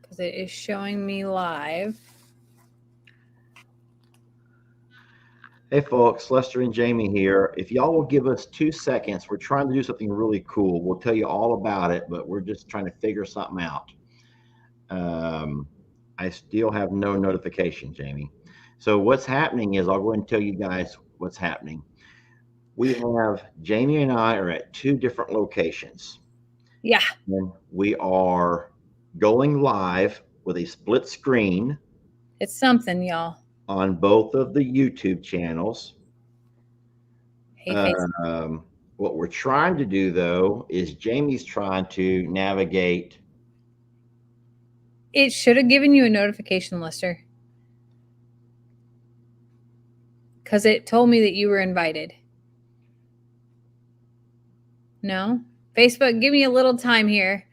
because it is showing me live. Hey folks, Lester and Jamie here. If y'all will give us 2 seconds, we're trying to do something really cool. We'll tell you all about it, but we're just trying to figure something out. I still have no notification, Jamie. So what's happening is I'll go ahead and tell you guys what's happening. We have Jamie and I are at 2 different locations. Yeah. And we are going live with a split screen It's something, y'all. on both of the YouTube channels. Hey, face. What we're trying to do, though, is Jamie's trying to navigate. It should have given you a notification, Lester. Because it told me that you were invited. No? Facebook, give me a little time here.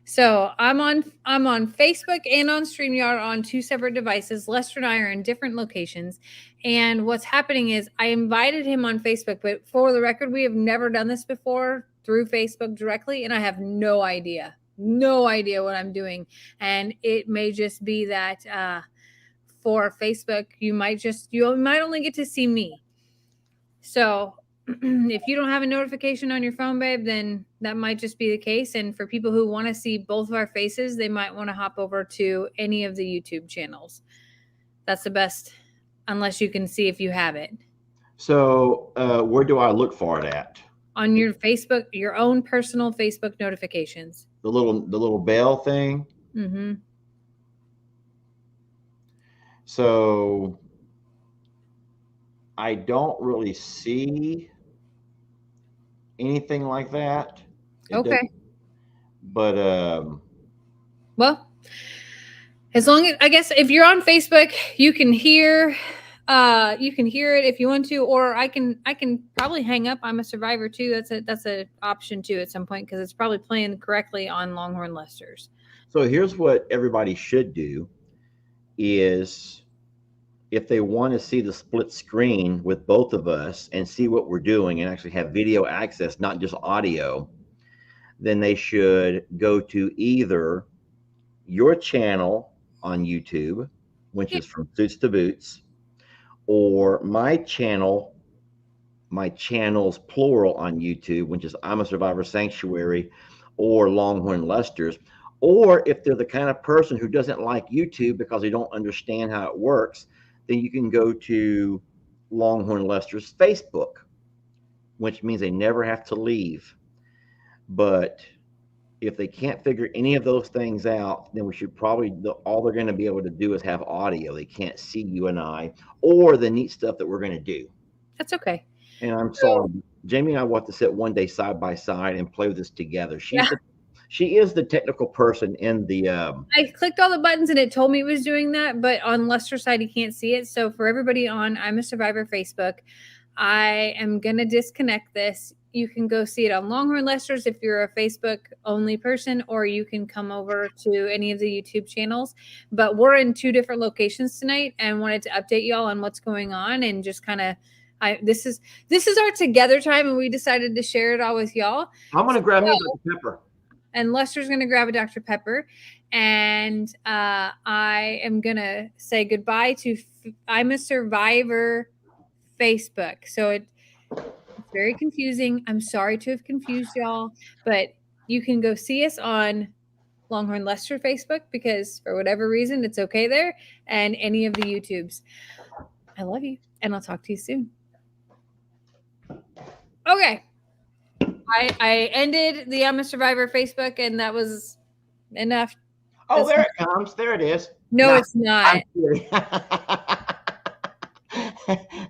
So I'm on Facebook and on StreamYard on 2 separate devices. Lester and I are in different locations. And what's happening is I invited him on Facebook, but for the record, we have never done this before through Facebook directly, and I have no idea what I'm doing. And it may just be that for Facebook, you might only get to see me. So if you don't have a notification on your phone, babe, then that might just be the case. And for people who want to see both of our faces, they might want to hop over to any of the YouTube channels. That's the best, unless you can see if you have it. So where do I look for it at? On your Facebook, your own personal Facebook notifications. The little bell thing. Mm-hmm. So I don't really see anything like that. Okay. But well, as long as, I guess, if you're on Facebook, you can hear it if you want to, or I can probably hang up I'm a Survivor too. That's a option too at some point, because it's probably playing correctly on Longhorn Lester's. So here's what everybody should do is, if they want to see the split screen with both of us and see what we're doing and actually have video access, not just audio, then they should go to either your channel on YouTube, which is From Suits to Boots, or my channels plural on YouTube, which is I'm a Survivor Sanctuary or Longhorn Lester's. Or if they're the kind of person who doesn't like YouTube because they don't understand how it works, then you can go to Longhorn Lester's Facebook, which means they never have to leave. But if they can't figure any of those things out, then we should probably, all they're going to be able to do is have audio. They can't see you and I or the neat stuff that we're going to do. That's okay. And I'm sorry, Jamie and I want to sit one day side by side and play with this together. She is the technical person in the. I clicked all the buttons and it told me it was doing that, but on Lester's side, he can't see it. So for everybody on I'm a Survivor Facebook, I am going to disconnect this. You can go see it on Longhorn Lester's if you're a Facebook only person, or you can come over to any of the YouTube channels. But we're in 2 different locations tonight and wanted to update y'all on what's going on and just kind of. This is our together time, and we decided to share it all with y'all. I'm going to grab me a Dr. Pepper. And Lester's going to grab a Dr. Pepper. And I am going to say goodbye to I'm a Survivor Facebook. So it's very confusing. I'm sorry to have confused y'all, but you can go see us on Longhorn Lester Facebook, because for whatever reason, it's okay there, and any of the YouTubes. I love you, and I'll talk to you soon. Okay. I ended the I'm a Survivor Facebook, and that was enough. Oh, there it comes. There it is. No, it's not.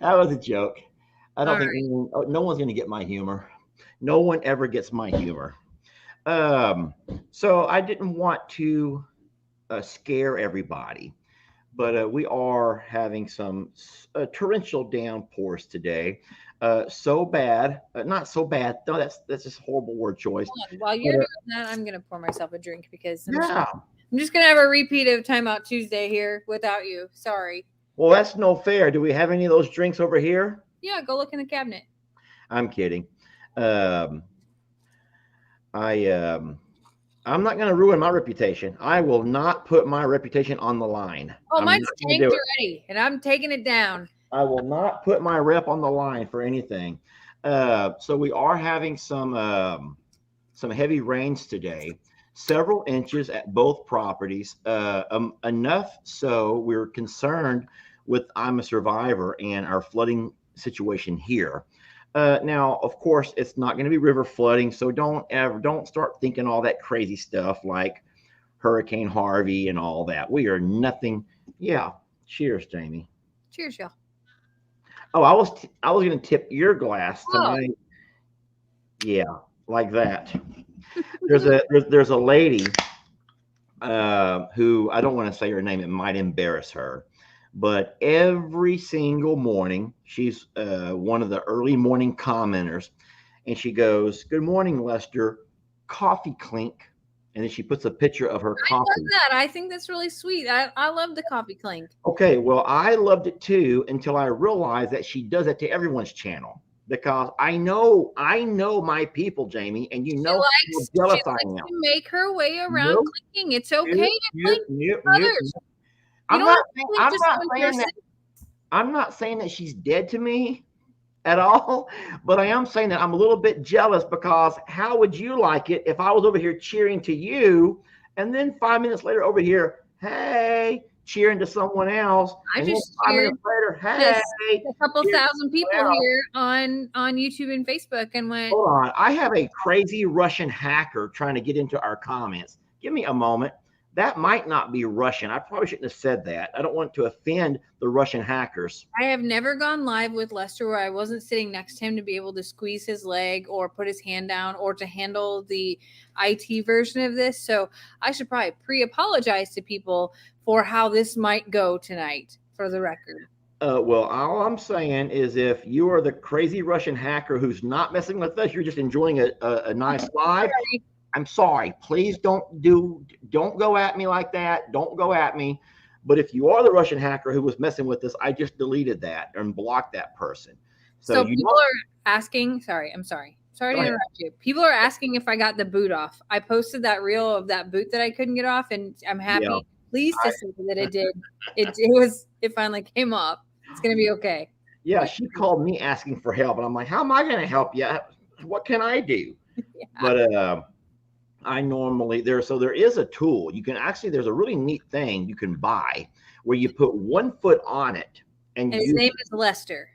That was a joke. I don't think no one's going to get my humor. No one ever gets my humor. So I didn't want to scare everybody, but we are having some torrential downpours today. So bad, not so bad. No, that's just a horrible word choice. While you're doing that, I'm gonna pour myself a drink, because I'm just gonna have a repeat of Timeout Tuesday here without you. Sorry. Well, that's no fair. Do we have any of those drinks over here? Yeah, go look in the cabinet. I'm kidding. I'm not going to ruin my reputation. I will not put my reputation on the line. Oh, I'm mine's not going to tanked do it. already, and I'm taking it down. I will not put my rep on the line for anything. So we are having some heavy rains today, several inches at both properties. Enough so we're concerned with I'm a Survivor and our flooding situation here. Now, of course, it's not going to be river flooding, so don't start thinking all that crazy stuff like Hurricane Harvey and all that. We are nothing. Yeah. Cheers, Jamie. Cheers, y'all. Oh, I was going to tip your glass to Oh, my. Yeah, like that. There's a lady who I don't want to say her name. It might embarrass her, but every single morning she's one of the early morning commenters, and she goes, "Good morning, Lester. Coffee clink," and then she puts a picture of her I love coffee. that. I think that's really sweet. I love the coffee clink. Okay, well, I loved it too until I realized that she does it to everyone's channel because I know my people, Jamie, and you know how She jealous I likes am. to make her way around Nope, clinking. It's okay nope, to nope, clink nope, nope. others. You I'm don't not. have to clink I'm just not one saying that. person. I'm not saying that she's dead to me at all, but I am saying that I'm a little bit jealous because how would you like it if I was over here cheering to you, and then 5 minutes later over here, hey, cheering to someone else, I and then just 5 minutes cheered later, this hey, a couple cheering to thousand people someone else. here on YouTube and Facebook and went, Hold on. I have a crazy Russian hacker trying to get into our comments. Give me a moment. That might not be Russian. I probably shouldn't have said that. I don't want to offend the Russian hackers. I have never gone live with Lester where I wasn't sitting next to him to be able to squeeze his leg or put his hand down or to handle the IT version of this. So I should probably pre-apologize to people for how this might go tonight, for the record. Well, all I'm saying is if you are the crazy Russian hacker who's not messing with us, you're just enjoying a nice live. Sorry. I'm sorry. Please don't go at me like that. Don't go at me. But if you are the Russian hacker who was messing with us, I just deleted that and blocked that person. So you people don't are asking, sorry to go ahead. interrupt you. People are asking if I got the boot off. I posted that reel of that boot that I couldn't get off, and I'm happy, Yeah. pleased to say that it did. It finally came off. It's gonna be okay. Yeah, she called me asking for help, and I'm like, "How am I going to help you? What can I do?" Yeah. But I normally there is a tool you can actually. There's a really neat thing you can buy where you put 1 foot on it, and And his name is Lester.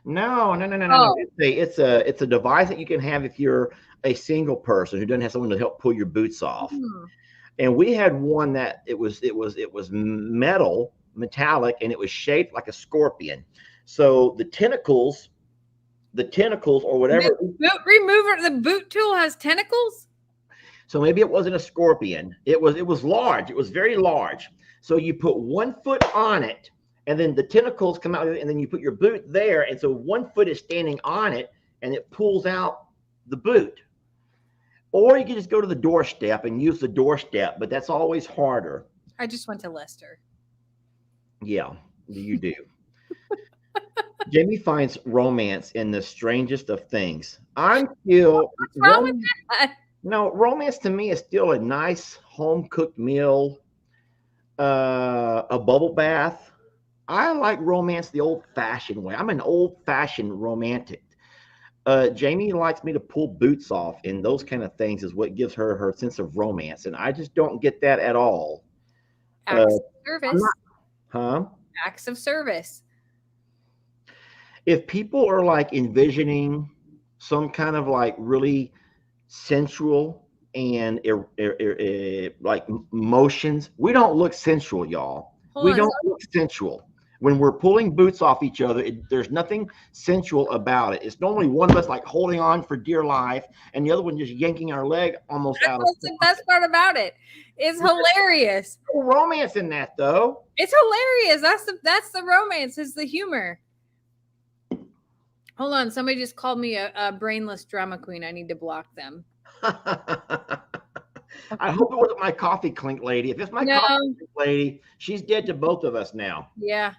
No. Oh. It's a device that you can have if you're a single person who doesn't have someone to help pull your boots off. And we had one that it was metallic, and it was shaped like a scorpion. So the tentacles or whatever. Boot remover. The boot tool has tentacles. So maybe it wasn't a scorpion. It was large. It was very large. So you put 1 foot on it, and then the tentacles come out, and then you put your boot there, and so 1 foot is standing on it, and it pulls out the boot. Or you can just go to the doorstep and use the doorstep, but that's always harder. I just went to Lester. Yeah, you do. Jamie finds romance in the strangest of things. I'm still What's wrong with that? No, romance to me is still a nice home cooked meal, a bubble bath. I like romance the old fashioned way. I'm an old fashioned romantic. Jamie likes me to pull boots off, and those kind of things is what gives her sense of romance, and I just don't get that at all. Acts of service. Huh? Acts of service. If people are like envisioning some kind of like really sensual and like motions, we don't look sensual, y'all. We don't look sensual. When we're pulling boots off each other, there's nothing sensual about it. It's normally one of us like holding on for dear life, and the other one just yanking our leg almost out. That's the best part about it. It's hilarious. No romance in that, though. It's hilarious. That's the romance. Is the humor. Hold on. Somebody just called me a brainless drama queen. I need to block them. I hope it wasn't my coffee clink lady. If it's my coffee clink lady, she's dead to both of us now. Yeah.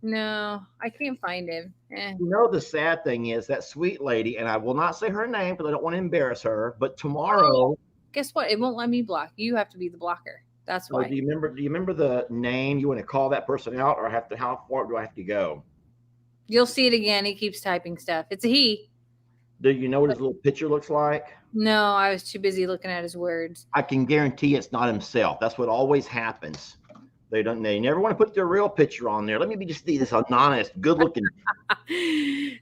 No, I can't find him. You know, the sad thing is that sweet lady, and I will not say her name because I don't want to embarrass her, but tomorrow Guess what? It won't let me block. You have to be the blocker. That's Oh, why. do you remember? Do you remember the name? You want to call that person out, or have to? How far do I have to go? You'll see it again. He keeps typing stuff. It's a he. Do you know what his little picture looks like? No, I was too busy looking at his words. I can guarantee it's not himself. That's what always happens. They don't. They never want to put their real picture on there. Let me just see this honest, good-looking.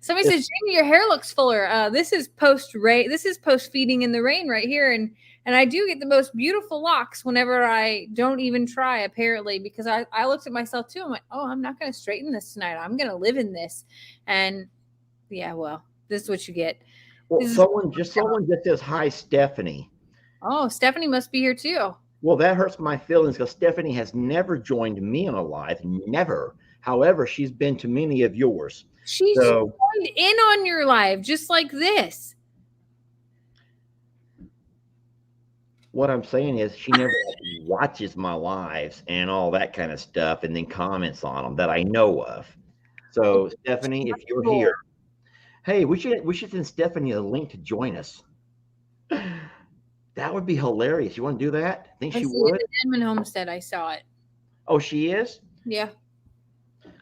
Somebody says, Jamie, your hair looks fuller. This is post rain. This is post feeding in the rain right here, and I do get the most beautiful locks whenever I don't even try. Apparently, because I looked at myself too. I'm like, oh, I'm not going to straighten this tonight. I'm going to live in this, and yeah, well, this is what you get. Well, someone just says hi, Stephanie. Oh, Stephanie must be here too. Well, that hurts my feelings because Stephanie has never joined me on a live, never. However, she's been to many of yours. She's joined in on your live, just like this. What I'm saying is she never watches my lives and all that kind of stuff and then comments on them that I know of. So, Stephanie, if you're here, hey, we should send Stephanie a link to join us. That would be hilarious. You want to do that? Think she would? At Edmund Homestead, I saw it. Oh, she is? Yeah.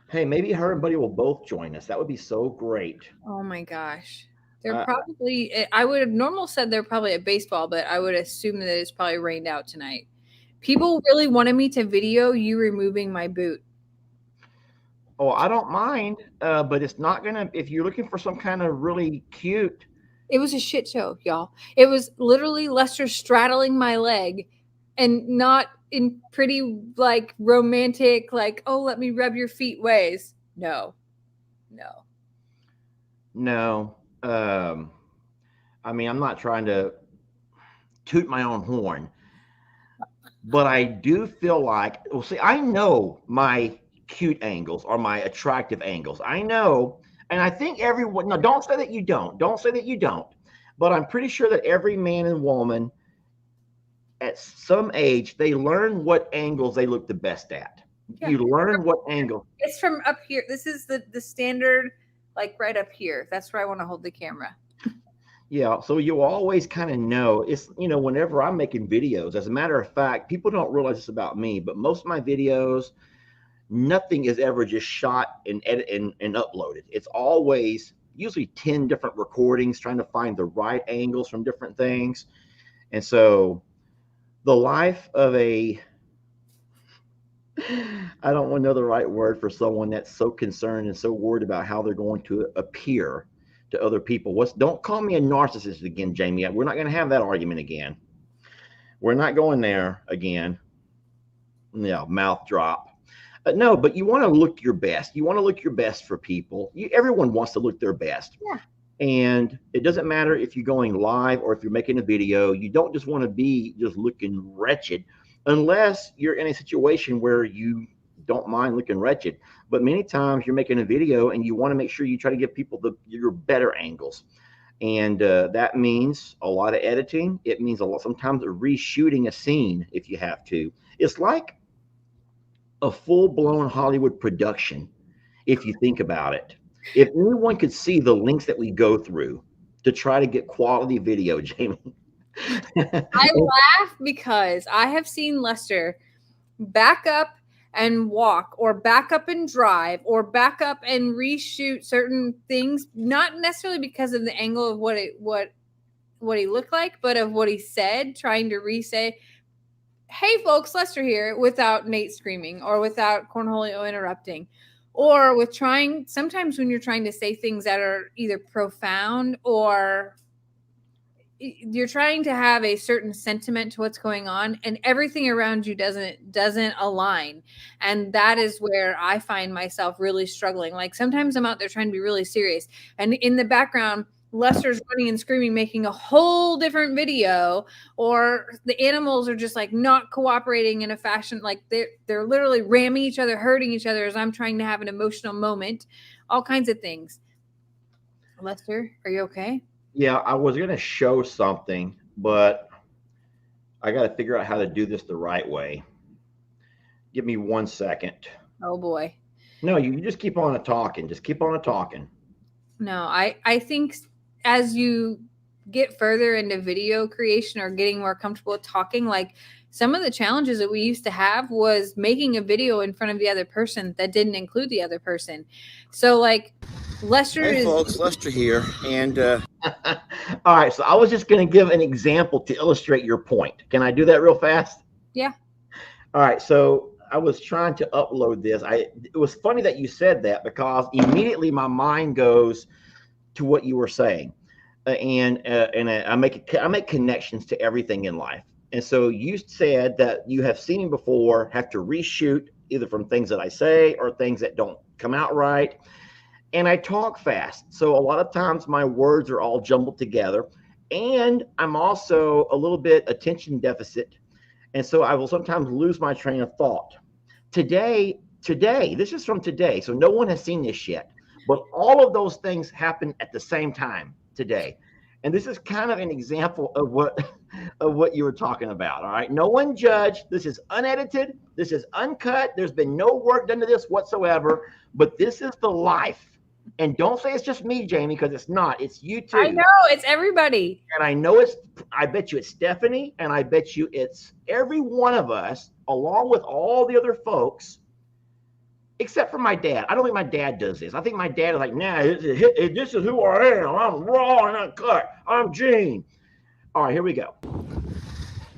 Hey, maybe her and Buddy will both join us. That would be so great. Oh my gosh. They're probably, I would have normal said they're probably at baseball, but I would assume that it's probably rained out tonight. People really wanted me to video you removing my boot. Oh, I don't mind, but it's not going to, if you're looking for some kind of really cute. It was a shit show, y'all. It was literally Lester straddling my leg and not in pretty like romantic, like, oh, let me rub your feet ways. No. I mean, I'm not trying to toot my own horn, but I do feel like, well, see, I know my cute angles or my attractive angles. I know, and I think everyone, no, don't say that you don't. Don't say that you don't. But I'm pretty sure that every man and woman at some age, they learn what angles they look the best at. Yeah. You learn what angle. It's from up here. This is the standard, like right up here. That's where I want to hold the camera. Yeah, so you always kind of know. It's, whenever I'm making videos, as a matter of fact, people don't realize this about me, but most of my videos, nothing is ever just shot and edited and uploaded. It's always usually 10 different recordings trying to find the right angles from different things. And so the life of I don't want to know the right word for someone that's so concerned and so worried about how they're going to appear to other people. Don't call me a narcissist again, Jamie. We're not going to have that argument again. We're not going there again. Yeah, mouth drop. No, but you want to look your best. You want to look your best for people. Everyone wants to look their best. Yeah. And it doesn't matter if you're going live or if you're making a video. You don't just want to be just looking wretched unless you're in a situation where you don't mind looking wretched. But many times you're making a video and you want to make sure you try to give people your better angles. And that means a lot of editing. It means sometimes reshooting a scene if you have to. It's like a full-blown Hollywood production, if you think about it. If anyone could see the links that we go through to try to get quality video, Jamie. I laugh because I have seen Lester back up and walk, or back up and drive, or back up and reshoot certain things, not necessarily because of the angle of what he looked like, but of what he said, trying to re-say, hey folks, Lester here, without Nate screaming or without Cornholio interrupting, or with sometimes when you're trying to say things that are either profound or you're trying to have a certain sentiment to what's going on and everything around you doesn't align. And that is where I find myself really struggling. Like sometimes I'm out there trying to be really serious, and in the background, Lester's running and screaming, making a whole different video, or the animals are just like not cooperating in a fashion, like they're literally ramming each other, hurting each other as I'm trying to have an emotional moment, all kinds of things. Lester, are you okay? Yeah, I was going to show something, but I got to figure out how to do this the right way. Give me 1 second. Oh boy. No, you just keep on talking. Just keep on talking. No, I think as you get further into video creation or getting more comfortable talking, like some of the challenges that we used to have was making a video in front of the other person that didn't include the other person. So like Lester Hey is folks, Lester here, and All right, so I was just going to give an example to illustrate your point. Can I do that real fast? yeah. All right, so I was trying to upload this. It was funny that you said that because immediately my mind goes to what you were saying, I make connections to everything in life. And so you said that you have seen me before, have to reshoot either from things that I say or things that don't come out right. And I talk fast, so a lot of times my words are all jumbled together, and I'm also a little bit attention deficit, and so I will sometimes lose my train of thought. Today, this is from today, so no one has seen this yet, but all of those things happen at the same time today. And this is kind of an example of what of what you were talking about. All right. No one judged. This is unedited. This is uncut. There's been no work done to this whatsoever. But this is the life. And don't say it's just me, Jamie, because it's not. It's you too. I know, it's everybody. And I know I bet you it's Stephanie, and I bet you it's every one of us, along with all the other folks, except for my dad. I don't think my dad does this. I think my dad is like, nah, this is who I am. I'm raw and uncut. I'm Gene. All right, here we go.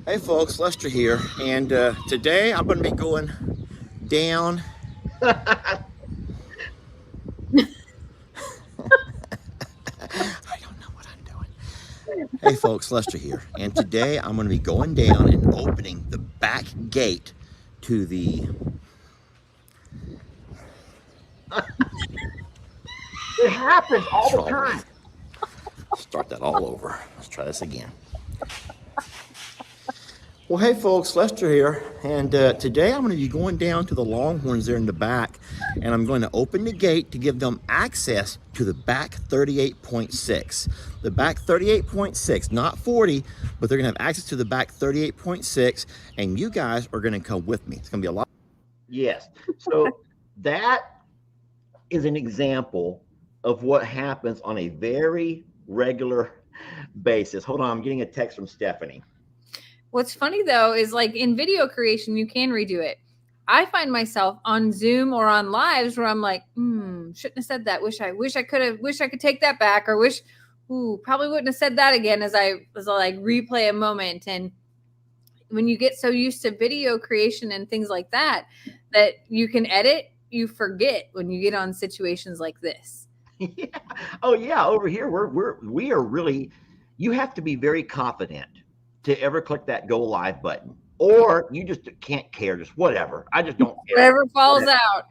hey folks, Lester here, and today I'm going to be going down. I don't know what I'm doing. Hey folks, Lester here, and today I'm going to be going down and opening the back gate to the. It happens all the time. Start that all over. Let's try this again. Well, hey folks, Lester here, and today I'm going to be going down to the Longhorns there in the back, and I'm going to open the gate to give them access to the back 38.6. The back 38.6, not 40, but they're going to have access to the back 38.6, and you guys are going to come with me. It's going to be a lot. Yes. So that is an example of what happens on a very regular basis. Hold on, I'm getting a text from Stephanie. What's funny though is like in video creation, you can redo it. I find myself on Zoom or on lives where I'm like, shouldn't have said that. Wish I could take that back, or probably wouldn't have said that again as I like replay a moment. And when you get so used to video creation and things like that, that you can edit, you forget when you get on situations like this. Yeah. Oh yeah. Over here, we are really, you have to be very confident to ever click that go live button, or you just can't care, just whatever. I just don't care. Whatever falls out.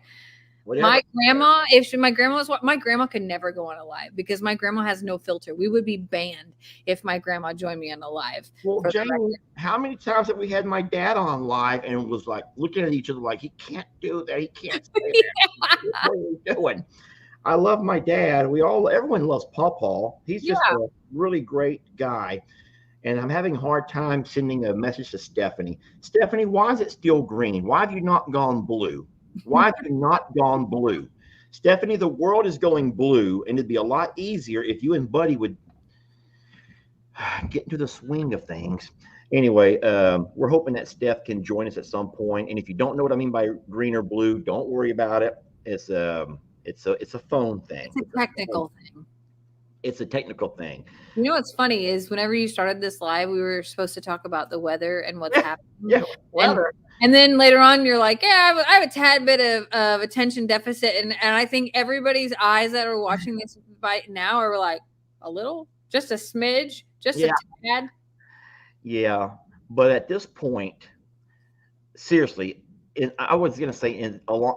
Whatever. My grandma could never go on a live because my grandma has no filter. We would be banned if my grandma joined me on a live. Well, Jamie, how many times have we had my dad on live and was like looking at each other like, he can't do that, he can't say that. What are we doing? I love my dad. Everyone loves Pawpaw. He's just a really great guy. And I'm having a hard time sending a message to Stephanie. Stephanie, why is it still green? Why have you not gone blue? Why have you not gone blue? Stephanie, the world is going blue, and it'd be a lot easier if you and Buddy would get into the swing of things. Anyway, we're hoping that Steph can join us at some point. And if you don't know what I mean by green or blue, don't worry about it. It's a phone thing. It's a technical thing. It's a technical thing. You know what's funny is whenever you started this live, we were supposed to talk about the weather and what's happening. Yeah, weather. And then later on, you're like, yeah, I have a tad bit of attention deficit. And I think everybody's eyes that are watching this right now are like, a little, just a smidge, just a tad. Yeah. But at this point, seriously, I was going to say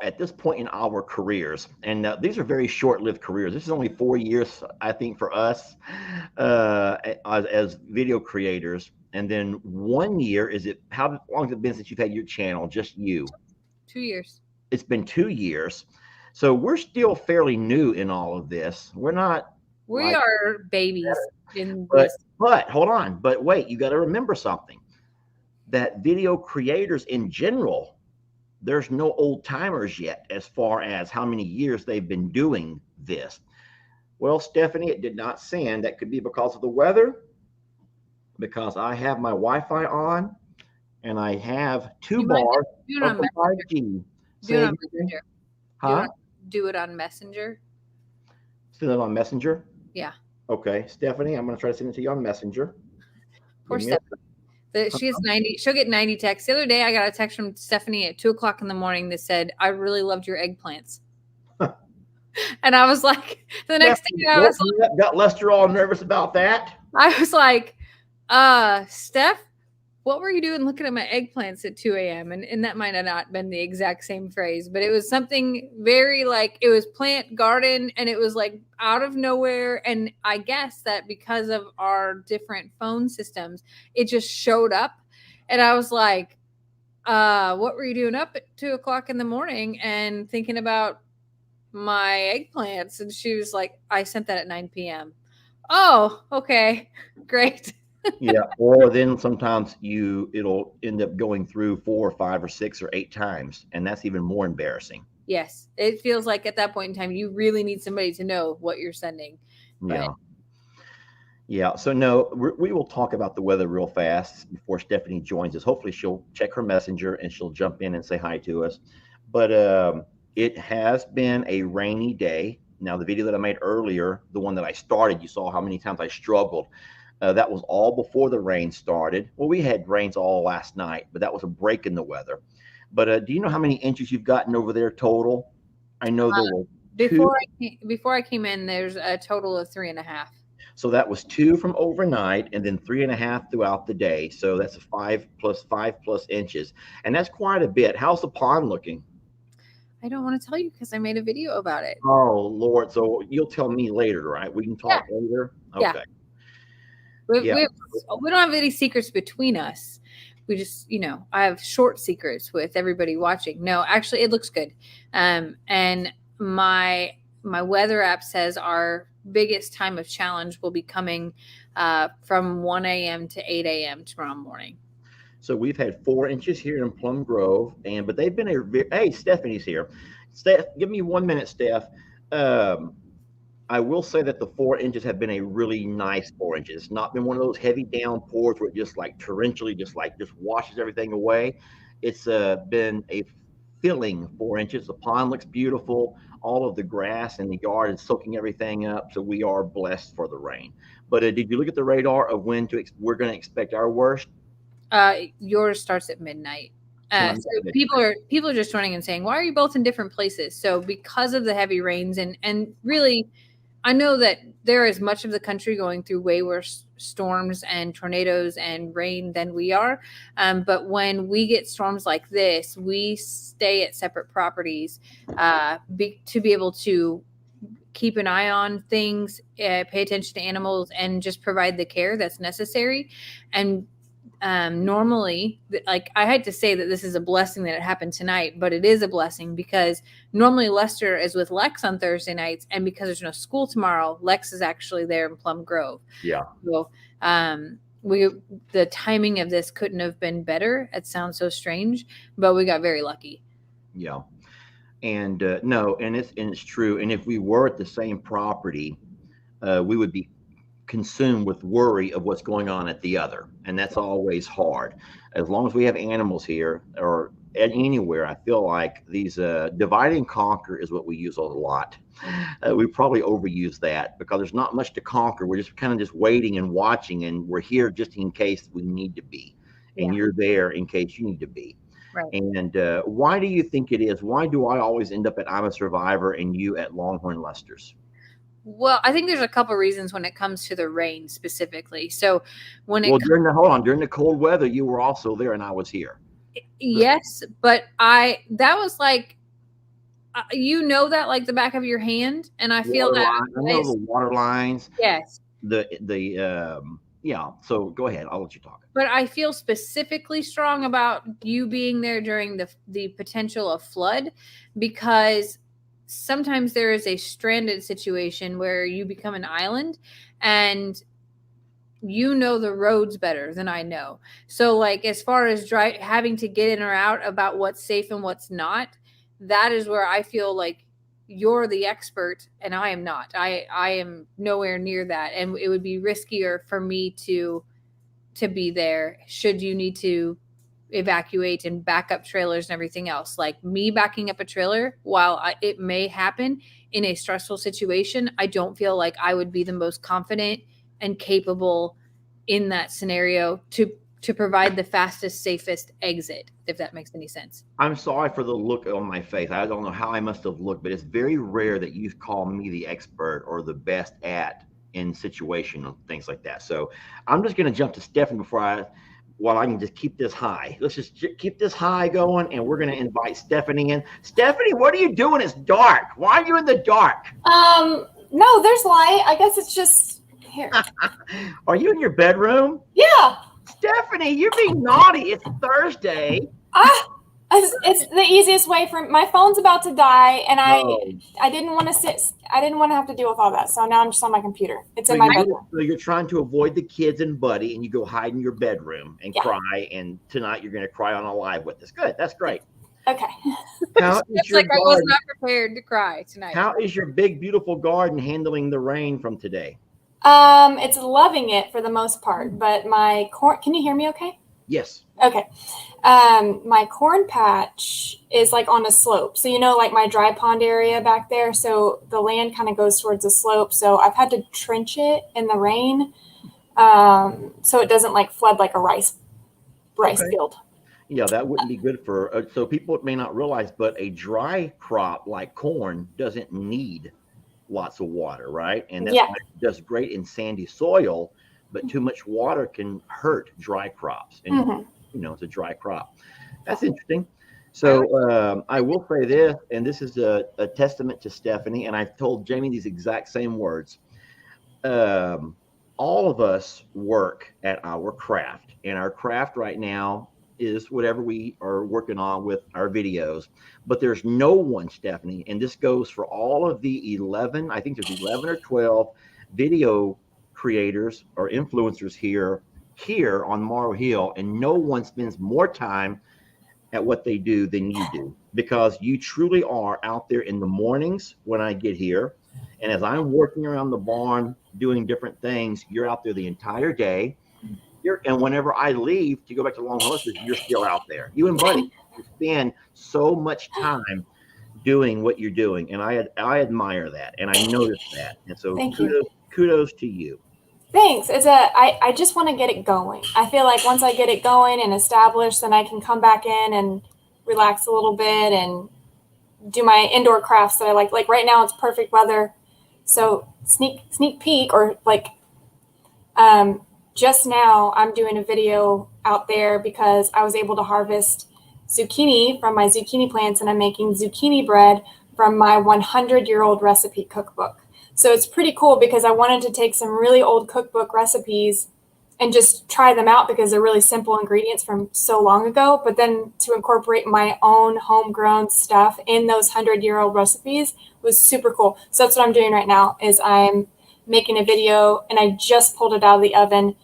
at this point in our careers, and these are very short-lived careers. This is only 4 years, I think, for us as video creators. And then 1 year, how long has it been since you've had your channel? Just you? 2 years. It's been 2 years. So we're still fairly new in all of this. We are babies in this. But hold on. But wait, you got to remember something. That video creators in general, there's no old timers yet as far as how many years they've been doing this. Well, Stephanie, it did not send. That could be because of the weather. because I have my Wi-Fi on and I have two You mind bars do it of on the Messenger. 5G. Do it Say on again? Messenger. Huh? Do it on Messenger. Send it on Messenger? Yeah. Okay, Stephanie, I'm going to try to send it to you on Messenger. Poor Give me a- Stephanie. She gets 90. She'll get 90 texts. The other day, I got a text from Stephanie at 2:00 in the morning that said, "I really loved your eggplants." And I was like, the next Stephanie, thing I was you got Lester all nervous about that? like, Steph, what were you doing looking at my eggplants at 2 a.m.? And that might have not been the exact same phrase, but it was something very like, it was plant garden and it was like out of nowhere. And I guess that because of our different phone systems, it just showed up. And I was like, what were you doing up at 2:00 in the morning and thinking about my eggplants? And she was like, I sent that at 9 p.m. Oh, okay, great. Yeah, or then sometimes it'll end up going through 4 or 5 or 6 or 8 times, and that's even more embarrassing. Yes, it feels like at that point in time, you really need somebody to know what you're sending. Yeah. Yeah. So no, we will talk about the weather real fast before Stephanie joins us. Hopefully she'll check her messenger and she'll jump in and say hi to us. But it has been a rainy day. Now the video that I made earlier, the one that I started, you saw how many times I struggled. That was all before the rain started. Well, we had rains all last night, but that was a break in the weather. But do you know how many inches you've gotten over there total? I know there were two. Before I came in, there's a total of 3.5. So that was 2 from overnight and then 3.5 throughout the day. So that's a 5 plus inches. And that's quite a bit. How's the pond looking? I don't want to tell you because I made a video about it. Oh, Lord. So you'll tell me later, right? We can talk later? Okay. Yeah. We don't have any secrets between us. We just, I have short secrets with everybody watching. No, actually, it looks good. And my weather app says our biggest time of challenge will be coming from 1 a.m. to 8 a.m. tomorrow morning. So we've had 4 inches here in Plum Grove, but they've been hey, Stephanie's here. Steph, give me 1 minute, Steph. I will say that the 4 inches have been a really nice 4 inches. It's not been one of those heavy downpours where it just like torrentially just washes everything away. It's been a filling 4 inches. The pond looks beautiful. All of the grass in the yard is soaking everything up. So we are blessed for the rain. But did you look at the radar of when we're going to expect our worst? Yours starts at midnight. So people are just joining and saying, why are you both in different places? So because of the heavy rains and really, I know that there is much of the country going through way worse storms and tornadoes and rain than we are. But when we get storms like this, we stay at separate properties to be able to keep an eye on things, pay attention to animals, and just provide the care that's necessary. And normally, like, I had to say that this is a blessing that it happened tonight, but it is a blessing because normally Lester is with Lex on Thursday nights, and because there's no school tomorrow, Lex is actually there in Plum Grove. Yeah. So the timing of this couldn't have been better. It sounds so strange, but we got very lucky. Yeah. And no, and it's true. And if we were at the same property, we would be consumed with worry of what's going on at the other, and that's always hard. As long as we have animals here or anywhere, I feel like these divide and conquer is what we use a lot. We probably overuse that because there's not much to conquer. We're just kind of just waiting and watching, and we're here just in case we need to be, and you're there in case you need to be. Right. And why do you think it is? Why do I always end up at I'm a Survivor and you at Longhorn Lester's? Well, I think there's a couple reasons when it comes to the rain specifically. So during the cold weather, you were also there and I was here. Yes, but that was like, that like the back of your hand, and I feel that I know the water lines. Yes. Yeah. So go ahead. I'll let you talk. But I feel specifically strong about you being there during the potential of flood, because sometimes there is a stranded situation where you become an island and you know the roads better than I know. So like, as far as having to get in or out about what's safe and what's not, that is where I feel like you're the expert and I am not. I am nowhere near that. And it would be riskier for me to to be there should you need to evacuate and back up trailers and everything else. Like me backing up a trailer, while it may happen in a stressful situation, I don't feel like I would be the most confident and capable in that scenario to provide the fastest, safest exit, if that makes any sense. I'm sorry for the look on my face. I don't know how I must have looked, but it's very rare that you call me the expert or the best at in situational things like that. So I'm just going to jump to Stephanie while I can just keep this high. Let's just keep this high going, and we're going to invite Stephanie in. Stephanie, what are you doing? It's dark. Why are you in the dark? No, there's light. I guess it's just here. Are you in your bedroom? Yeah. Stephanie, you're being naughty. It's Thursday. It's the easiest way for my phone's about to die, and I didn't want to sit. I didn't want to have to deal with all that, so now I'm just on my computer. It's in my bedroom. So you're trying to avoid the kids and Buddy, and you go hide in your bedroom and cry. And tonight you're going to cry on a live with us. Good, that's great. Okay. It's like I was not prepared to cry tonight. How is your big, beautiful garden handling the rain from today? It's loving it for the most part, but my corn. Can you hear me? Okay. Yes. Okay. My corn patch is like on a slope. So, like my dry pond area back there. So the land kind of goes towards the slope. So I've had to trench it in the rain. So it doesn't like flood like a rice field. Yeah, that wouldn't be good for, so people may not realize, but a dry crop like corn doesn't need lots of water, right? And that's why it does great in sandy soil, but too much water can hurt dry crops. And, it's a dry crop. That's interesting. So I will say this, and this is a testament to Stephanie, and I've told Jamie these exact same words. All of us work at our craft, and our craft right now is whatever we are working on with our videos. But there's no one, Stephanie, and this goes for all of the 11, I think there's 11 or 12 video creators or influencers here on Morrow Hill, and no one spends more time at what they do than you do, because you truly are out there in the mornings when I get here, and as I'm working around the barn doing different things, you're out there the entire day. And whenever I leave to go back to Longhorn, you're still out there. You and Buddy spend so much time doing what you're doing, and I admire that, and I notice that, and so kudos to you. Thanks. I just want to get it going. I feel like once I get it going and established, then I can come back in and relax a little bit and do my indoor crafts that I like. Like right now, it's perfect weather, so sneak peek or like. Just now, I'm doing a video out there because I was able to harvest zucchini from my zucchini plants, and I'm making zucchini bread from my 100-year-old recipe cookbook. So it's pretty cool because I wanted to take some really old cookbook recipes and just try them out because they're really simple ingredients from so long ago, but then to incorporate my own homegrown stuff in those 100-year-old recipes was super cool. So that's what I'm doing right now is I'm making a video, and I just pulled it out of the oven.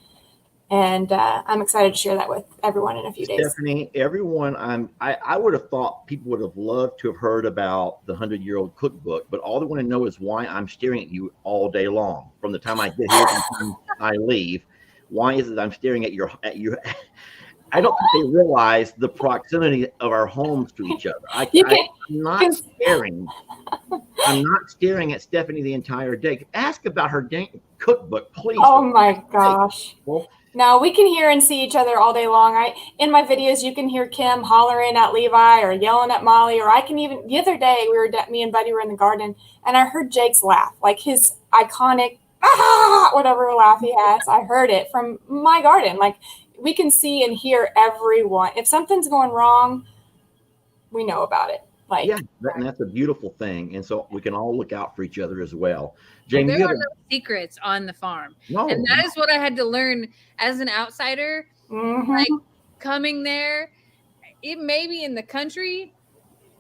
And I'm excited to share that with everyone in a few days. Stephanie, everyone, I would have thought people would have loved to have heard about the 100-year-old cookbook, but all they want to know is why I'm staring at you all day long from the time I get here to the time I leave. Why is it I'm staring at your? I don't think they realize the proximity of our homes to each other. I'm not staring. I'm not staring at Stephanie the entire day. Ask about her cookbook, please. Oh my gosh. No, we can hear and see each other all day long. In my videos, you can hear Kim hollering at Levi or yelling at Molly, or I can even, the other day, me and Buddy were in the garden, and I heard Jake's laugh, like his iconic, whatever laugh he has. I heard it from my garden. Like, we can see and hear everyone. If something's going wrong, we know about it. Like, yeah, and that's a beautiful thing. And so we can all look out for each other as well. Jamie, there are no secrets on the farm. No, and that is what I had to learn as an outsider. Like coming there, it may be in the country,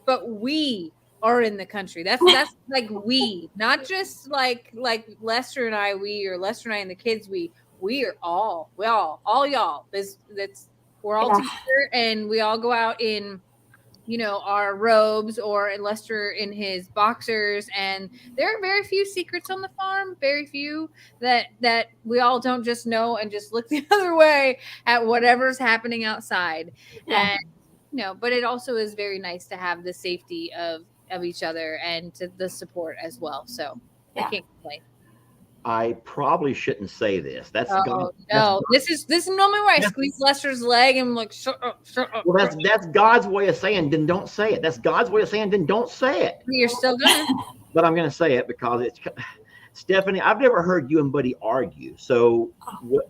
but we are in the country. That's like we, not just like Lester and I, or Lester and I and the kids, we are all y'all. We're all together, and we all go out in our robes, or Lester in his boxers. And there are very few secrets on the farm, very few that we all don't just know and just look the other way at whatever's happening outside. Yeah. And but it also is very nice to have the safety of each other and to the support as well. So Yeah. I can't complain. I probably shouldn't say this. That's Oh that's no! This is normally where I squeeze Lester's leg and I'm like, shut up, shut up. Well, that's God's way of saying, then don't say it. That's God's way of saying, then don't say it. You're still gonna. But I'm going to say it because it's Stephanie. I've never heard you and Buddy argue. So,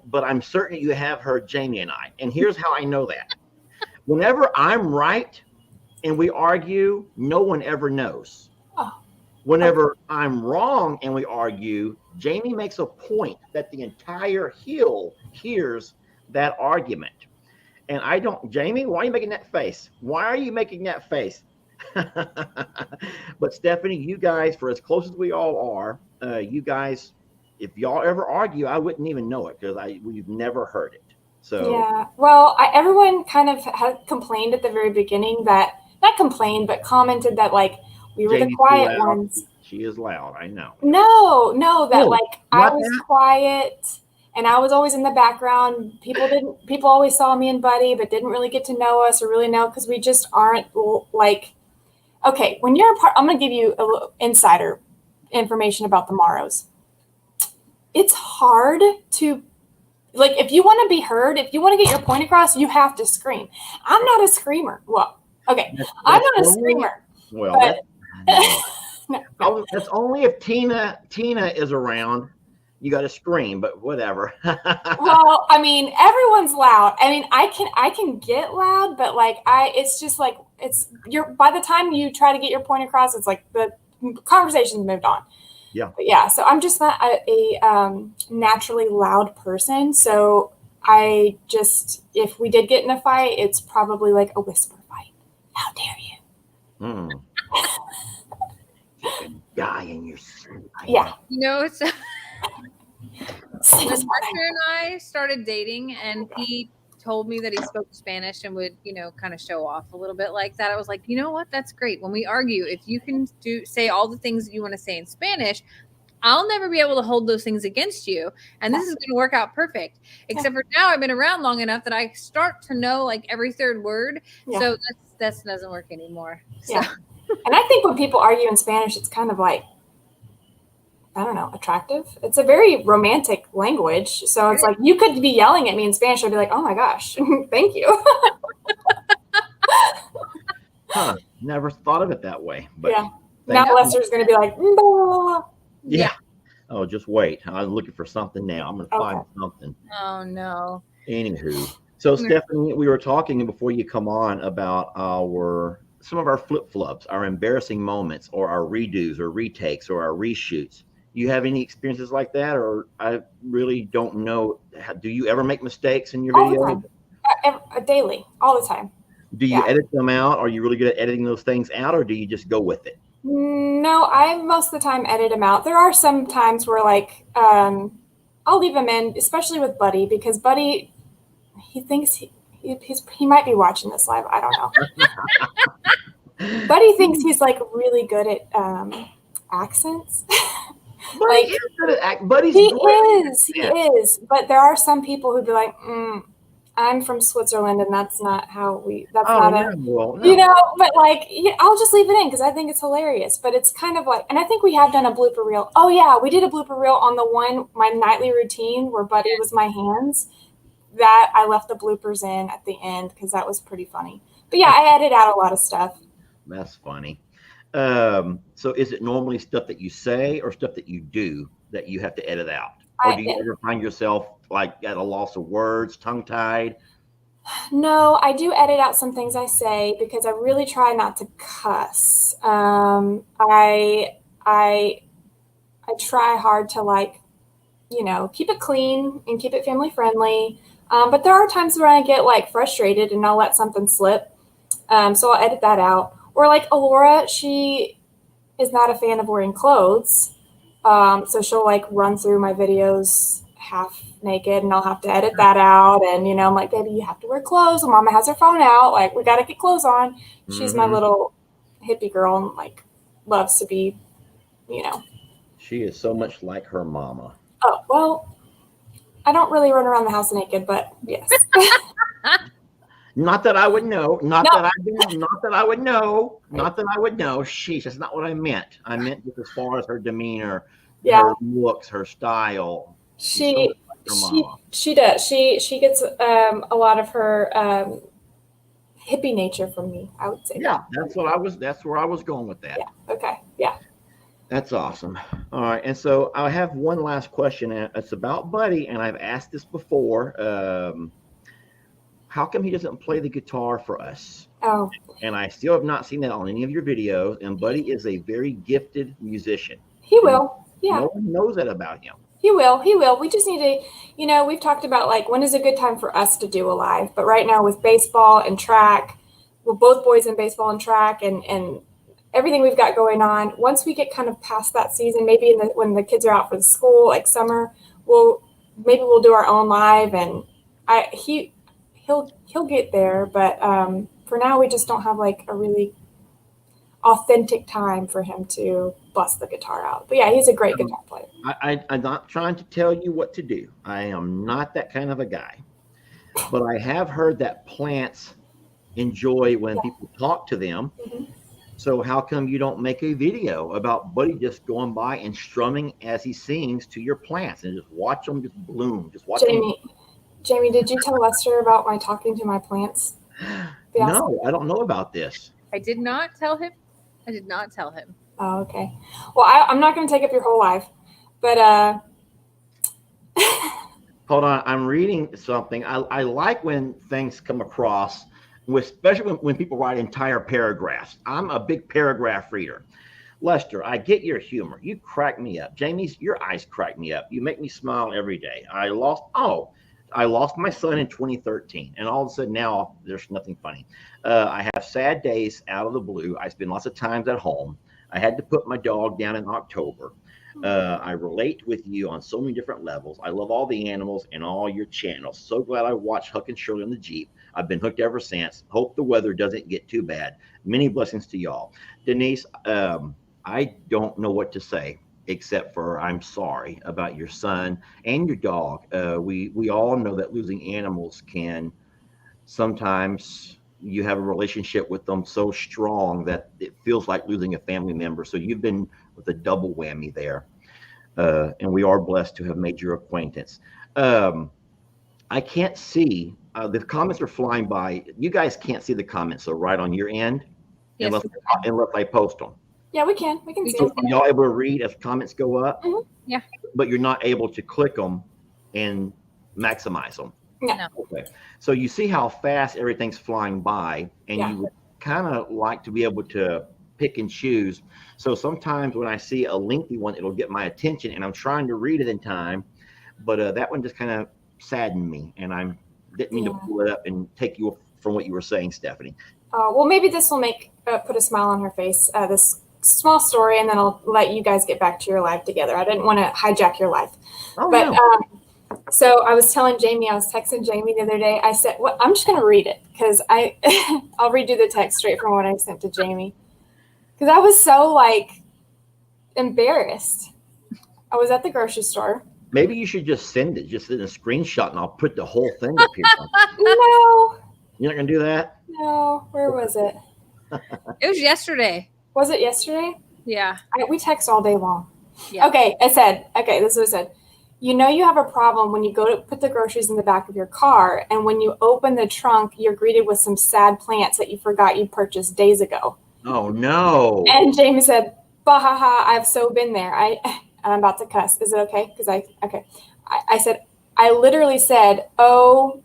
but I'm certain you have heard Jamie and I. And here's how I know that. Whenever I'm right and we argue, no one ever knows. Whenever I'm wrong and we argue, Jamie makes a point that the entire hill hears that argument. And I don't, Jamie, why are you making that face? Why are you making that face? But Stephanie, you guys, for as close as we all are, you guys, if y'all ever argue, I wouldn't even know it because we've never heard it. So yeah, well, everyone kind of had complained at the very beginning that, not complained, but commented that like we were Jamie's the quiet loud. ones. She is loud, I know. No, that like I was that. quiet and I was always in the background. People always saw me and Buddy, but didn't really get to know us or really know because we just aren't like, okay, when you're a part, I'm going to give you a little insider information about the Morrows. It's hard to, like, if you want to be heard, if you want to get your point across, you have to scream. I'm not a screamer. Well, okay, I'm not a screamer. Well, but, no. That's only if Tina is around. You got to scream, but whatever. Well, I mean, everyone's loud. I mean, I can get loud, but like it's just like by the time you try to get your point across, it's like the conversation's moved on. Yeah. But yeah. So I'm just not a naturally loud person. So I just, if we did get in a fight, it's probably like a whisper fight. How dare you? Die in your sleep. Yeah. It's His partner and I started dating, and he told me that he spoke Spanish and would, kind of show off a little bit like that. I was like, you know what? That's great. When we argue, if you can say all the things that you want to say in Spanish, I'll never be able to hold those things against you. And this is going to work out perfect. Except for now I've been around long enough that I start to know like every third word. Yeah. So that doesn't work anymore. So. Yeah. And I think when people argue in Spanish, it's kind of like, I don't know, attractive. It's a very romantic language. So it's like, you could be yelling at me in Spanish. I'd be like, oh my gosh, thank you. Never thought of it that way. But yeah. Now Lester's going to be like, blah, blah, blah. Yeah. Oh, just wait. I'm looking for something now. I'm going to find something. Oh, no. Anywho. So, Stephanie, we were talking before you come on about some of our flip-flops, our embarrassing moments, or our redos or retakes or our reshoots. You have any experiences like that? Or I really don't know. Do you ever make mistakes in your video? All the time. Daily, all the time. Do you edit them out? Are you really good at editing those things out, or do you just go with it? No, I most of the time edit them out. There are some times where like I'll leave them in, especially with Buddy, because Buddy, he thinks he might be watching this live. I don't know. Buddy thinks he's like really good at accents. Buddy is good at Buddy's he is. But there are some people who'd be like, I'm from Switzerland, and that's not how but like, I'll just leave it in because I think it's hilarious. But it's kind of like, and I think we have done a blooper reel. Oh yeah, we did a blooper reel on my nightly routine where Buddy was my hands. That I left the bloopers in at the end because that was pretty funny. But yeah, I edit out a lot of stuff. That's funny. So is it normally stuff that you say or stuff that you do that you have to edit out? Or do you ever find yourself like at a loss of words, tongue-tied? No, I do edit out some things I say because I really try not to cuss. I try hard to like, keep it clean and keep it family friendly. But there are times where I get like frustrated and I'll let something slip. So I'll edit that out. Or like Alora, she is not a fan of wearing clothes. So she'll like run through my videos half naked, and I'll have to edit that out. And, you know, I'm like, baby, you have to wear clothes. And Mama has her phone out. Like, we got to get clothes on. She's my little hippie girl and, like, loves to be, you know. She is so much like her mama. Oh, well, I don't really run around the house naked, but yes. Not that I would know. Not that I would know. Not that I would know. Sheesh, that's not what I meant. I meant just as far as her demeanor, her looks, her style. She does. She gets a lot of her hippie nature from me, I would say. Yeah, that's where I was going with that. Yeah. Okay. Yeah. That's awesome. All right. And so I have one last question. And it's about Buddy, and I've asked this before. How come he doesn't play the guitar for us? Oh. And I still have not seen that on any of your videos. And Buddy is a very gifted musician. He will. Yeah. No one knows that about him. He will. He will. We just need to, you know, we've talked about, like, when is a good time for us to do a live. But right now with baseball and track, we're both boys in baseball and track and everything we've got going on. Once we get kind of past that season, maybe when the kids are out for the school, like summer, we'll do our own live, and he'll get there. But for now, we just don't have like a really authentic time for him to bust the guitar out. But yeah, he's a great guitar player. I'm not trying to tell you what to do. I am not that kind of a guy. But I have heard that plants enjoy when people talk to them. Mm-hmm. So how come you don't make a video about Buddy just going by and strumming as he sings to your plants and just watch them just bloom? Just watch Jamie, did you tell Lester about my talking to my plants? No, I don't know about this. I did not tell him. Oh, okay. Well, I'm not going to take up your whole life, but hold on. I'm reading something. I like when things come across, especially when people write entire paragraphs. I'm a big paragraph reader. Lester, I get your humor. You crack me up. Jamie's, your eyes crack me up. You make me smile every day. I lost my son in 2013, and all of a sudden now there's nothing funny. I have sad days out of the blue. I spend lots of times at home. I had to put my dog down in October. I relate with you on so many different levels. I love all the animals and all your channels. So glad I watched Huck and Shirley on the Jeep. I've been hooked ever since. Hope the weather doesn't get too bad. Many blessings to y'all. Denise, I don't know what to say except for I'm sorry about your son and your dog. We all know that losing animals can sometimes, you have a relationship with them so strong that it feels like losing a family member. So you've been with a double whammy there. And we are blessed to have made your acquaintance. I can't see, the comments are flying by. You guys can't see the comments, so right on your end, yes, unless I post them. Yeah, we can see So them. are y'all able to read as comments go up? Mm-hmm. Yeah. But you're not able to click them and maximize them. No. Okay. So you see how fast everything's flying by, and you would kind of like to be able to pick and choose. So sometimes when I see a lengthy one, it'll get my attention, and I'm trying to read it in time. But that one just kind of saddened me, and I didn't mean to pull it up and take you from what you were saying, Stephanie. Well, maybe this will make put a smile on her face. This small story, and then I'll let you guys get back to your life together. I didn't want to hijack your life. Oh, but no. So I was telling Jamie, I was texting Jamie the other day. I said, well, I'm just going to read it because I'll redo the text straight from what I sent to Jamie. Because I was so like embarrassed. I was at the grocery store. Maybe you should just send it, just in a screenshot, and I'll put the whole thing up here. No. You're not going to do that? No. Where was it? It was yesterday. Was it yesterday? Yeah. We text all day long. Yeah. Okay. This is what I said. You know you have a problem when you go to put the groceries in the back of your car, and when you open the trunk, you're greeted with some sad plants that you forgot you purchased days ago. Oh, no. And Jamie said, bah, ha, ha, I've so been there. I'm about to cuss. Is it okay? Because I said, I literally said, oh,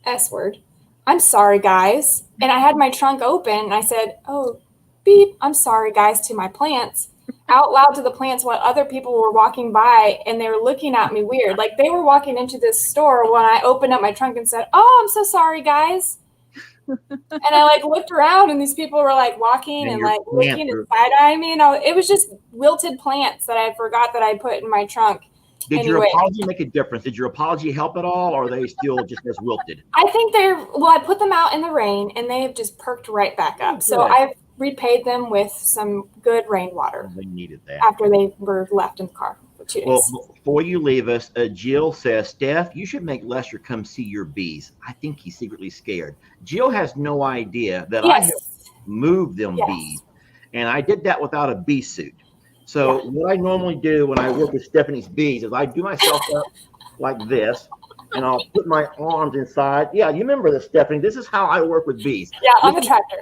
S word. I'm sorry, guys. And I had my trunk open, and I said, oh, beep, I'm sorry, guys, to my plants. Out loud to the plants while other people were walking by, and they were looking at me weird. Like they were walking into this store when I opened up my trunk and said, oh, I'm so sorry, guys. And I like looked around, and these people were like walking and like looking and side-eyeing me. And it was just wilted plants that I forgot that I put in my trunk. Did your Anyway. apology make a difference? Did your apology help at all, or are they still just as wilted? I think I put them out in the rain and they have just perked right back up. So Good. I've repaid them with some good rainwater They needed that. after they were left in the car for 2 days. Well, before you leave us, Jill says, Steph, you should make Lester come see your bees. I think he's secretly scared. Jill has no idea that I have moved them bees, and I did that without a bee suit. So what I normally do when I work with Stephanie's bees is I do myself up like this, and I'll put my arms inside. Yeah, you remember this, Stephanie. This is how I work with bees. Yeah, on the tractor.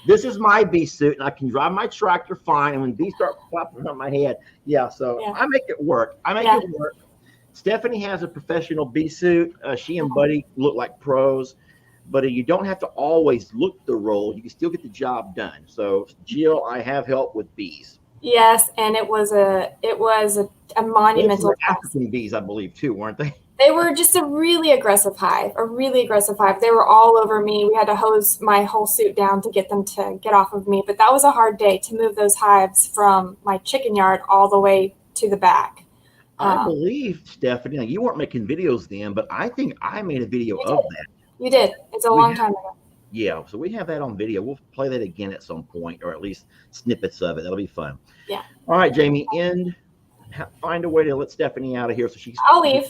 This is my bee suit, and I can drive my tractor fine. And when bees start flapping on my head, I make it work. I make it work. Stephanie has a professional bee suit. She and Buddy look like pros, but you don't have to always look the role. You can still get the job done. So, Jill, I have help with bees. Yes, and it was a monumental task. African bees, I believe, too, weren't they? They were just a really aggressive hive. They were all over me. We had to hose my whole suit down to get them to get off of me. But that was a hard day to move those hives from my chicken yard all the way to the back. I believe, Stephanie, you weren't making videos then, but I think I made a video of that. You did. It's a long time ago. Yeah, so we have that on video. We'll play that again at some point, or at least snippets of it. That'll be fun. Yeah. All right, Jamie, find a way to let Stephanie out of here so she's. I'll leave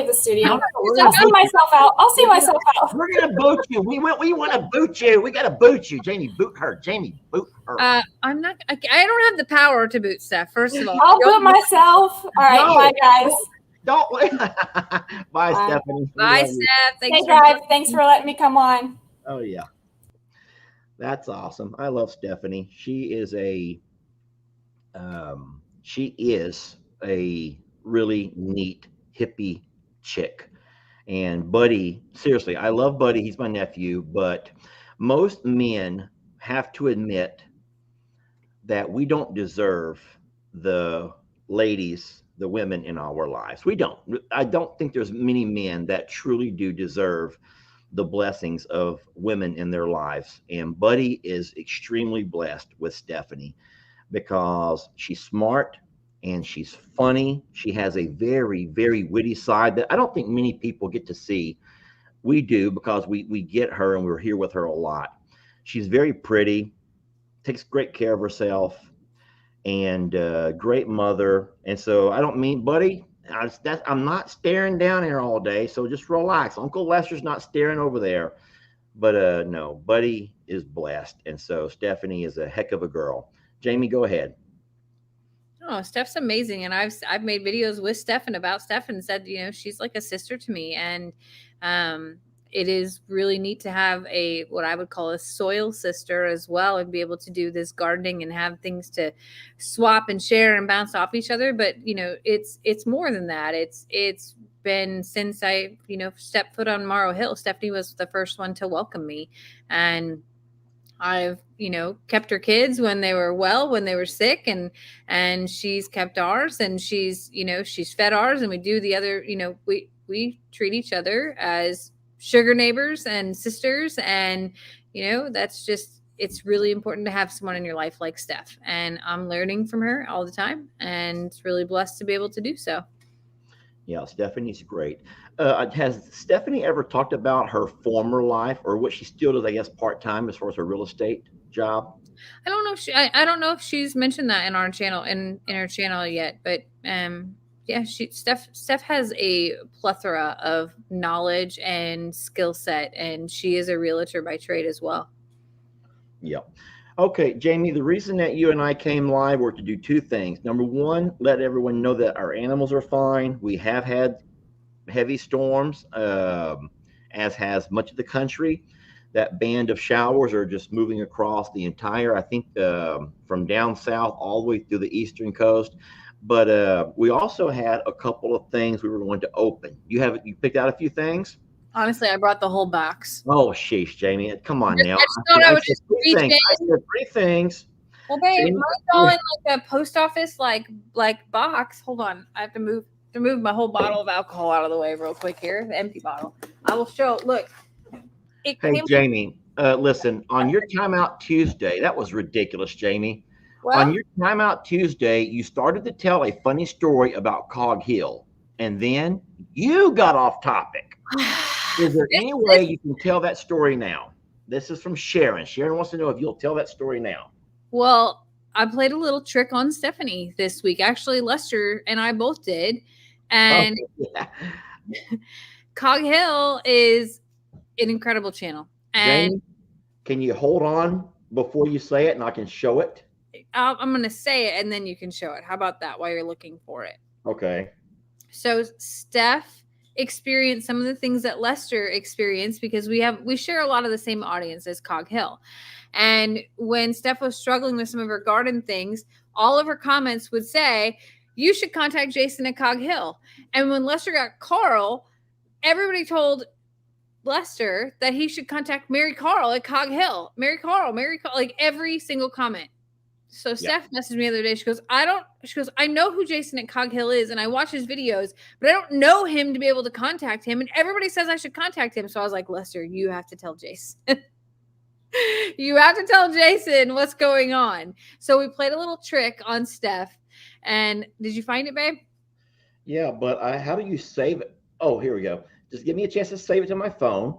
the studio. I'll see myself out. We're gonna boot you. We want to boot you. We gotta boot you, Jamie. Boot her. Jamie, boot her. I'm not. I don't have the power to boot Steph. First of all, I'll boot myself. All right, bye guys. Don't. Bye, Stephanie. Bye, Steph. Hey guys, thanks for letting me come on. Oh yeah, that's awesome. I love Stephanie. She is a really neat hippie chick. And Buddy, seriously, I love Buddy. He's my nephew, but most men have to admit that we don't deserve the ladies, the women in our lives. We don't. I don't think there's many men that truly do deserve the blessings of women in their lives. And Buddy is extremely blessed with Stephanie because she's smart and she's funny. She has a very, very witty side that I don't think many people get to see. We do because we get her and we're here with her a lot. She's very pretty, takes great care of herself, and great mother. And so I don't mean, Buddy, I'm not staring down here all day, so just relax. Uncle Lester's not staring over there. But no, Buddy is blessed. And so Stephanie is a heck of a girl. Jamie, go ahead. Oh, Steph's amazing. And I've made videos with Steph and about Steph and said, she's like a sister to me. And it is really neat to have what I would call a soil sister as well, and be able to do this gardening and have things to swap and share and bounce off each other. But, it's more than that. It's been since I, stepped foot on Morrow Hill. Stephanie was the first one to welcome me. And I've, kept her kids when they were sick, and she's kept ours, and she's fed ours, and we do the other, we treat each other as sugar neighbors and sisters. And, it's really important to have someone in your life like Steph, and I'm learning from her all the time, and it's really blessed to be able to do so. Yeah, Stephanie's great. Has Stephanie ever talked about her former life or what she still does, I guess, part-time as far as her real estate job? I don't know if I don't know if she's mentioned that in our channel in her channel yet, but yeah, Steph has a plethora of knowledge and skill set, and she is a realtor by trade as well. Yeah. Okay, Jamie, the reason that you and I came live were to do two things. Number one, let everyone know that our animals are fine. We have had heavy storms, as has much of the country. That band of showers are just moving across the entire, I think, from down south all the way through the eastern coast. But we also had a couple of things we were going to open. You picked out a few things? Honestly, I brought the whole box. Oh, sheesh, Jamie. Come on now. I just thought I would just reach in. I said three things. Well, babe, mine's all in like a post office like box. Hold on. I have to move my whole bottle of alcohol out of the way real quick here. The empty bottle. I will show. Look. Hey, Jamie, listen, on your Timeout Tuesday, that was ridiculous, Jamie. Well, on your Timeout Tuesday, you started to tell a funny story about Cog Hill. and then you got off topic. Is there any way you can tell that story now? This is from Sharon. Sharon wants to know if you'll tell that story now. Well, I played a little trick on Stephanie this week. Actually, Lester and I both did. And Cog Hill is an incredible channel. And Jamie, can you hold on before you say it and I can show it? I'm going to say it and then you can show it. How about that while you're looking for it? Okay. So Steph experienced some of the things that Lester experienced because we share a lot of the same audience as Cog Hill. And when Steph was struggling with some of her garden things, all of her comments would say, you should contact Jason at Cog Hill. And when Lester got Carl, everybody told Lester that he should contact Mary Carl at Cog Hill. Mary Carl, like every single comment. So Steph messaged me the other day. She goes, I know who Jason at Cog Hill is and I watch his videos, but I don't know him to be able to contact him. And everybody says I should contact him. So I was like, Lester, you have to tell Jason. You have to tell Jason what's going on. So we played a little trick on Steph. And did you find it, babe? Yeah, but how do you save it? Oh, here we go. Just give me a chance to save it to my phone.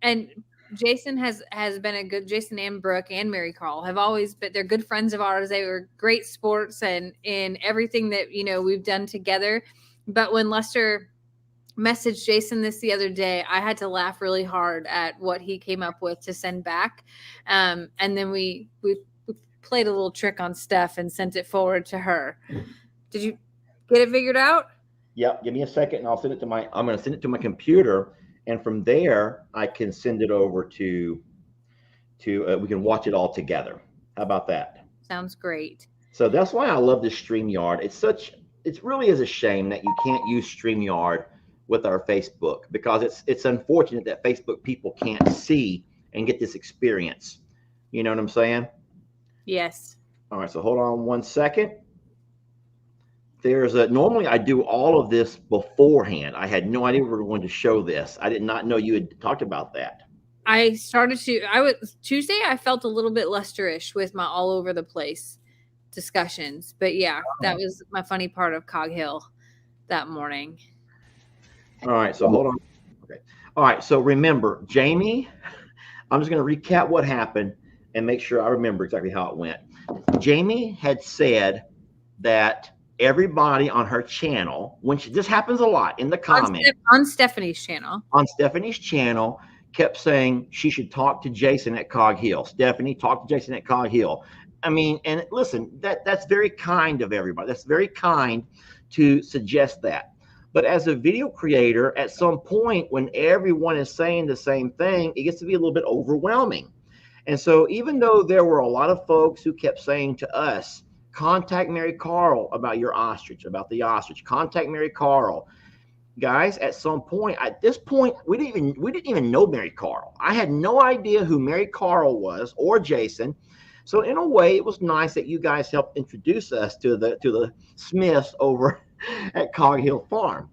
And Jason has been a good, Jason and Brooke and Mary Carl have always been, they're good friends of ours. They were great sports and in everything that, we've done together. But when Lester messaged Jason this the other day, I had to laugh really hard at what he came up with to send back. And then we played a little trick on Steph and sent it forward to her. Did you get it figured out? Yep. Give me a second and I'll send it to I'm going to send it to my computer. And from there, I can send it over to we can watch it all together. How about that? Sounds great. So that's why I love this StreamYard. It really is a shame that you can't use StreamYard with our Facebook, because it's unfortunate that Facebook people can't see and get this experience. You know what I'm saying? Yes. All right. So hold on one second. Normally I do all of this beforehand. I had no idea we were going to show this. I did not know you had talked about that. Tuesday, I felt a little bit Lesterish with my all over the place discussions, but yeah, that was my funny part of Cog Hill that morning. All right. So hold on. Okay. All right. So remember, Jamie, I'm just going to recap what happened and make sure I remember exactly how it went. Jamie had said that everybody on her channel, this happens a lot in the comments on Stephanie's channel, kept saying she should talk to Jason at Cog Hill. Stephanie, talk to Jason at Cog Hill. I mean, and listen, that's very kind of everybody. That's very kind to suggest that. But as a video creator, at some point when everyone is saying the same thing, it gets to be a little bit overwhelming. And so even though there were a lot of folks who kept saying to us, contact Mary Carl about the ostrich. Contact Mary Carl. Guys, at this point, we didn't even know Mary Carl. I had no idea who Mary Carl was or Jason. So in a way, it was nice that you guys helped introduce us to the Smiths over at Cog Hill Farm.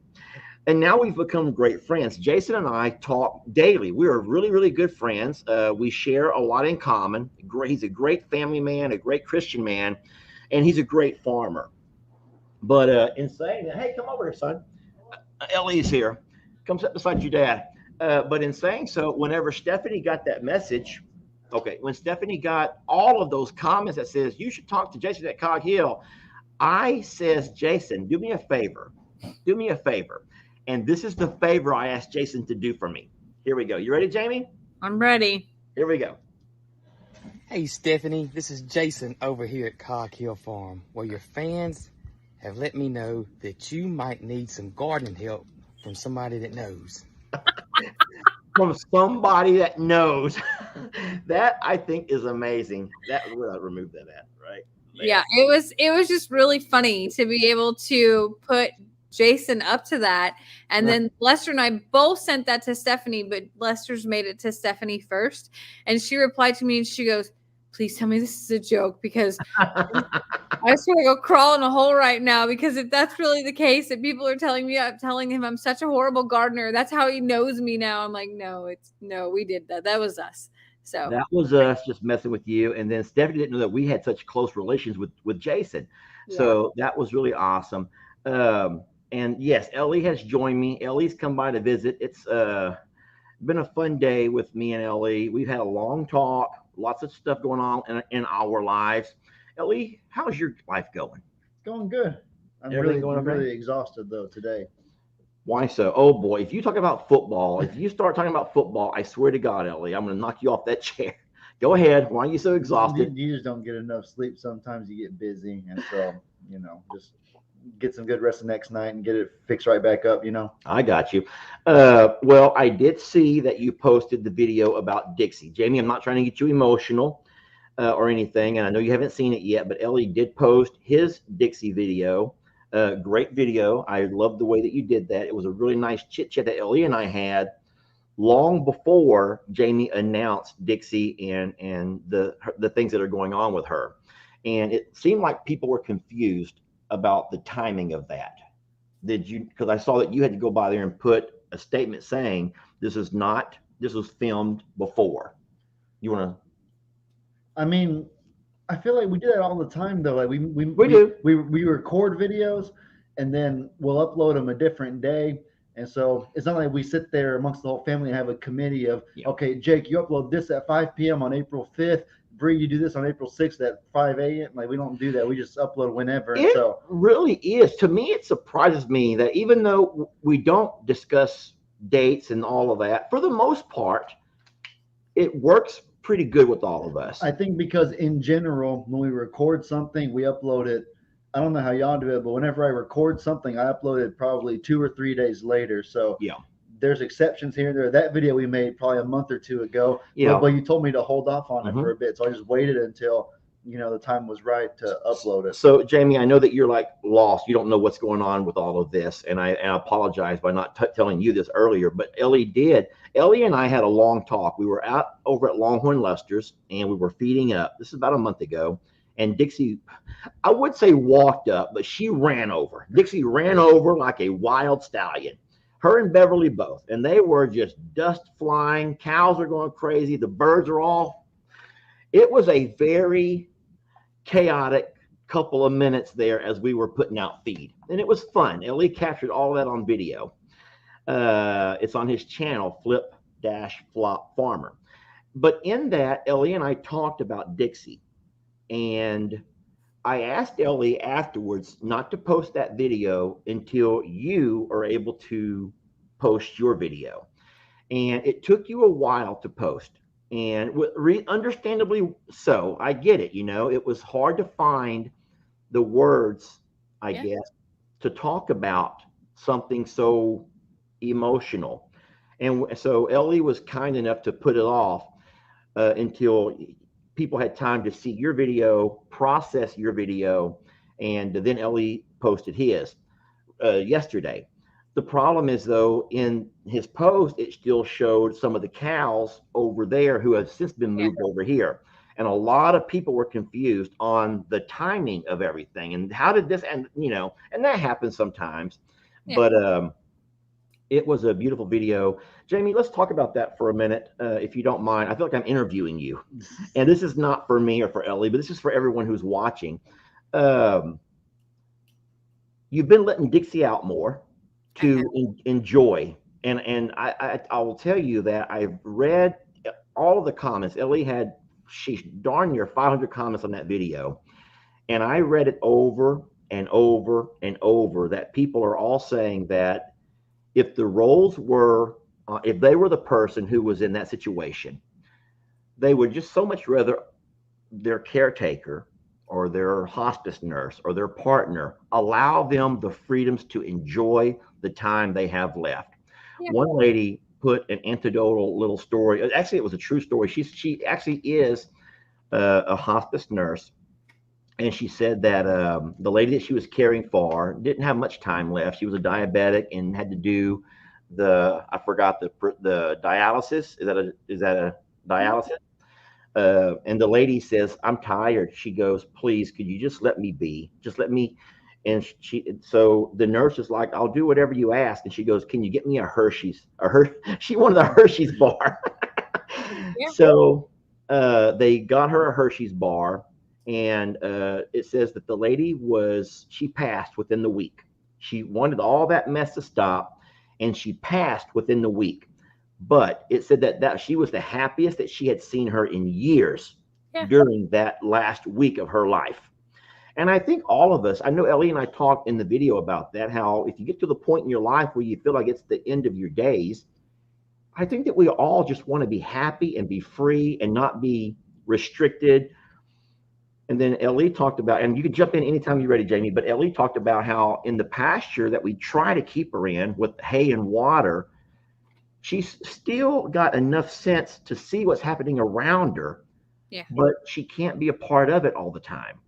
And now we've become great friends. Jason and I talk daily. We are really, really good friends. We share a lot in common. He's a great family man, a great Christian man, and he's a great farmer. But in saying that, hey, come over here, son. Ellie's here. Come sit beside your dad. But in saying so, whenever Stephanie got that message, when Stephanie got all of those comments that says, you should talk to Jason at Cog Hill, I says, Jason, do me a favor. Do me a favor. And this is the favor I asked Jason to do for me. Here we go. You ready, Jamie? I'm ready. Here we go. Hey, Stephanie, this is Jason over here at Cog Hill Farm, where your fans have let me know that you might need some gardening help from somebody that knows. From somebody that knows. That, I think, is amazing. That we'll remove that at, right? Yeah, it was just really funny to be able to put Jason up to that. And then Lester and I both sent that to Stephanie, but Lester's made it to Stephanie first. And she replied to me and she goes, please tell me this is a joke, because I just want to go crawl in a hole right now, because if that's really the case, that people are telling me, I'm telling him I'm such a horrible gardener, that's how he knows me now. I'm like, no, we did that. That was us. So that was us just messing with you. And then Stephanie didn't know that we had such close relations with Jason. Yeah. So that was really awesome. And yes, Ellie has joined me. Ellie's come by to visit. It's been a fun day with me and Ellie. We've had a long talk, lots of stuff going on in our lives. Ellie, how's your life going? It's going good. Everything going I'm okay? really exhausted though today. Why so? Oh boy, if you talk about football, if you start talking about football, I swear to God, Ellie, I'm going to knock you off that chair. Go ahead. Why are you so exhausted? You just don't get enough sleep. Sometimes you get busy, and so just get some good rest the next night and get it fixed right back up. I got you. Well, I did see that you posted the video about Dixie. Jamie, I'm not trying to get you emotional or anything, and I know you haven't seen it yet, but Ellie did post his Dixie video. Great video. I love the way that you did that. It was a really nice chit chat that Ellie and I had long before Jamie announced Dixie and the things that are going on with her. And it seemed like people were confused about the timing of that. Did you? Because I saw that you had to go by there and put a statement saying this was filmed before. You want to? I mean, I feel like we do that all the time though. Like we do. We record videos and then we'll upload them a different day. And so it's not like we sit there amongst the whole family and have a committee of, okay, Jake, you upload this at 5 p.m. on April 5th. Bree, you do this on April 6th at 5 a.m. Like we don't do that. We just upload whenever. It really is. To me, it surprises me that even though we don't discuss dates and all of that, for the most part, it works pretty good with all of us. I think because in general, when we record something, we upload it. I don't know how y'all do it, but whenever I record something, I upload it probably 2 or 3 days later. So yeah, there's exceptions here and there. That video we made probably a month or two ago. Yeah. But you told me to hold off on it for a bit. So I just waited until, the time was right to upload it. So Jamie, I know that you're like lost. You don't know what's going on with all of this. And I apologize by not telling you this earlier, but Ellie and I had a long talk. We were out over at Longhorn Lester's and we were feeding up. This is about a month ago. And Dixie, I would say walked up, but she ran over. Dixie ran over like a wild stallion. Her and Beverly both. And they were just dust flying. Cows are going crazy. The birds are all. It was a very chaotic couple of minutes there as we were putting out feed. And it was fun. Ellie captured all that on video. It's on his channel, Flip-Flop Farmer. But in that, Ellie and I talked about Dixie. And I asked Ellie afterwards not to post that video until you are able to post your video. And it took you a while to post. And understandably so. I get it. It was hard to find the words, I guess, to talk about something so emotional. And so Ellie was kind enough to put it off until people had time to see your video, process your video, and then Ellie posted his yesterday. The problem is, though, in his post, it still showed some of the cows over there who have since been moved over here. And a lot of people were confused on the timing of everything. And how did this, and that happens sometimes. Yeah. But it was a beautiful video. Jamie, let's talk about that for a minute, if you don't mind. I feel like I'm interviewing you. And this is not for me or for Ellie, but this is for everyone who's watching. You've been letting Dixie out more to enjoy. And I will tell you that I've read all of the comments. Ellie had, she's darn near 500 comments on that video. And I read it over and over and over that people are all saying that if the roles were, if they were the person who was in that situation, they would just so much rather their caretaker or their hospice nurse or their partner allow them the freedoms to enjoy the time they have left. Yeah. One lady put an anecdotal little story. Actually, it was a true story. She actually is a hospice nurse. And she said that the lady that she was caring for didn't have much time left. She was a diabetic and had to do I forgot the dialysis. Is that a dialysis? And the lady says, "I'm tired." She goes, "Please, could you just let me be? Just let me." And so the nurse is like, "I'll do whatever you ask." And she goes, "Can you get me a Hershey's?" She wanted a Hershey's bar. Yeah. So they got her a Hershey's bar. And it says that the lady she passed within the week. She wanted all that mess to stop, and she passed within the week. But it said that she was the happiest that she had seen her in years during that last week of her life. And I think all of us, I know Ellie and I talked in the video about that, how if you get to the point in your life where you feel like it's the end of your days, I think that we all just want to be happy and be free and not be restricted. And then Ellie talked about, and you can jump in anytime you're ready, Jamie, but Ellie talked about how in the pasture that we try to keep her in with hay and water, she's still got enough sense to see what's happening around her, but she can't be a part of it all the time.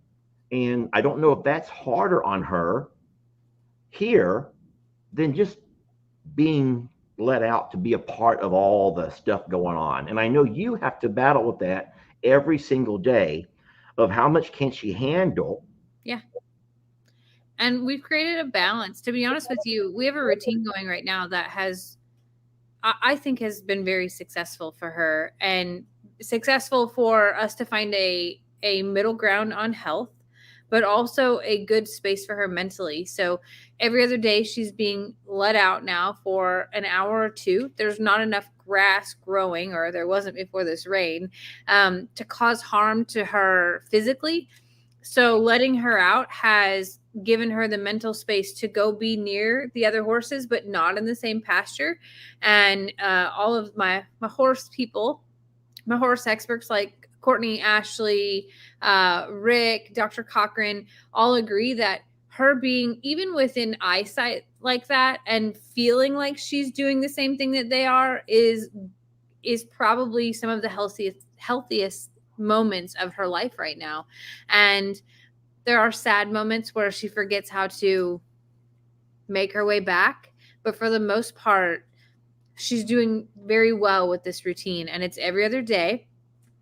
And I don't know if that's harder on her here than just being let out to be a part of all the stuff going on. And I know you have to battle with that every single day of how much can she handle. Yeah. And we've created a balance. To be honest with you, we have a routine going right now that I think has been very successful for her, and successful for us to find a middle ground on health, but also a good space for her mentally. So every other day she's being let out now for an hour or two. There's not enough grass growing, or there wasn't before this rain, to cause harm to her physically. So letting her out has given her the mental space to go be near the other horses, but not in the same pasture. And all of my horse people, my horse experts like Courtney, Ashley, Rick, Dr. Cochran, all agree that her being even within eyesight like that and feeling like she's doing the same thing that they are is probably some of the healthiest moments of her life right now. And there are sad moments where she forgets how to make her way back, but for the most part, she's doing very well with this routine, and it's every other day.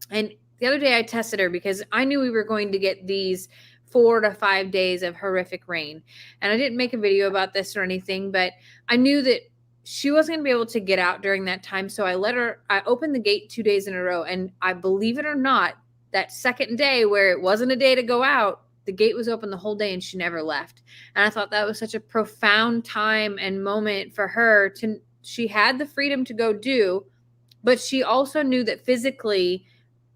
And the other day I tested her because I knew we were going to get these 4 to 5 days of horrific rain. And I didn't make a video about this or anything, but I knew that she wasn't going to be able to get out during that time. So I opened the gate 2 days in a row. And I believe it or not, that second day where it wasn't a day to go out, the gate was open the whole day and she never left. And I thought that was such a profound time and moment for her she had the freedom to go do, but she also knew that physically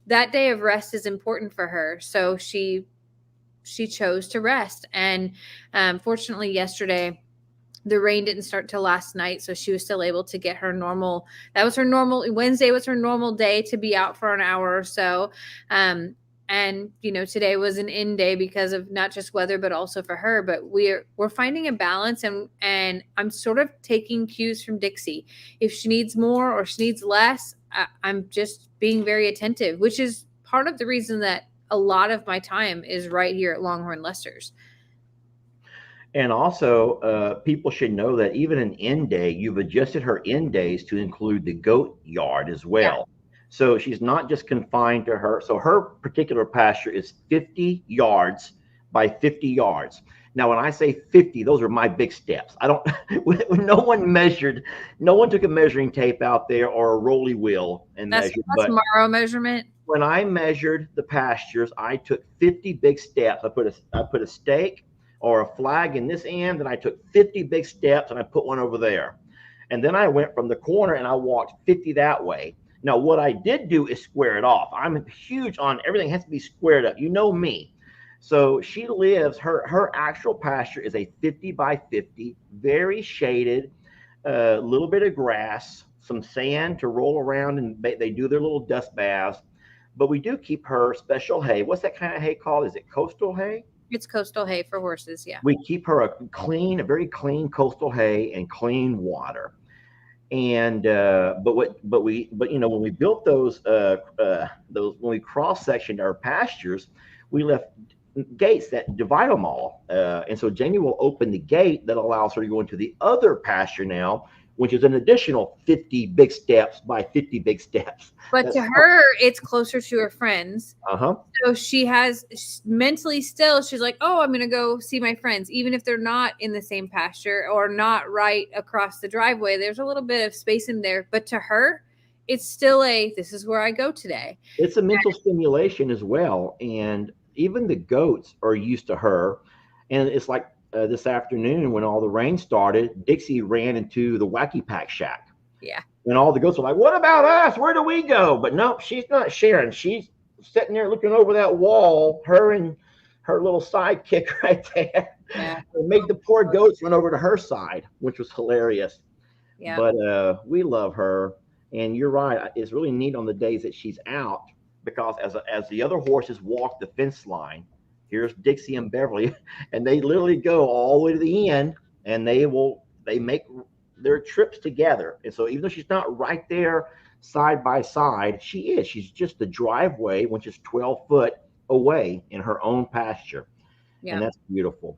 that day of rest is important for her. So she chose to rest. And fortunately yesterday, the rain didn't start till last night. So she was still able to get her normal. Wednesday was her normal day to be out for an hour or so. And, today was an in day because of not just weather, but also for her. But we're finding a balance, and I'm sort of taking cues from Dixie. If she needs more or she needs less, I'm just being very attentive, which is part of the reason that a lot of my time is right here at Longhorn Lester's. And also, people should know that even an end day, you've adjusted her end days to include the goat yard as well. Yeah. So she's not just confined to her. So her particular pasture is 50 yards by 50 yards. Now, when I say 50, those are my big steps. No one took a measuring tape out there or a rolly wheel and measured. That's Morrow measurement. When I measured the pastures, I took 50 big steps. I put a stake or a flag in this end, and I took 50 big steps and I put one over there. And then I went from the corner and I walked 50 that way. Now, what I did do is square it off. I'm huge on everything has to be squared up. You know me. So she lives, her actual pasture is a 50 by 50, very shaded, a little bit of grass, some sand to roll around, and they do their little dust baths. But we do keep her special hay. What's that kind of hay called? Is it coastal hay? It's coastal hay for horses, yeah. We keep her a very clean coastal hay and clean water. And but when we built those when we cross-sectioned our pastures, we left gates that divide them all. And so Jamie will open the gate that allows her to go into the other pasture now, which is an additional 50 big steps by 50 big steps. But to her, it's closer to her friends. Uh-huh. So she has mentally still, she's like, oh, I'm going to go see my friends. Even if they're not in the same pasture or not right across the driveway, there's a little bit of space in there. But to her, it's still this is where I go today. It's a mental stimulation as well. And even the goats are used to her. And it's like this afternoon when all the rain started, Dixie ran into the Wacky Pack shack. Yeah. And all the goats were like, "What about us? Where do we go?" But no, she's not sharing. She's sitting there looking over that wall, her and her little sidekick right there. Yeah. It made the poor goats run over to her side, which was hilarious. Yeah. But we love her. And you're right. It's really neat on the days that she's out because as the other horses walk the fence line, here's Dixie and Beverly, and they literally go all the way to the end, and they make their trips together. And so even though she's not right there side by side, she is. She's just the driveway, which is 12 foot away in her own pasture. Yeah. And that's beautiful.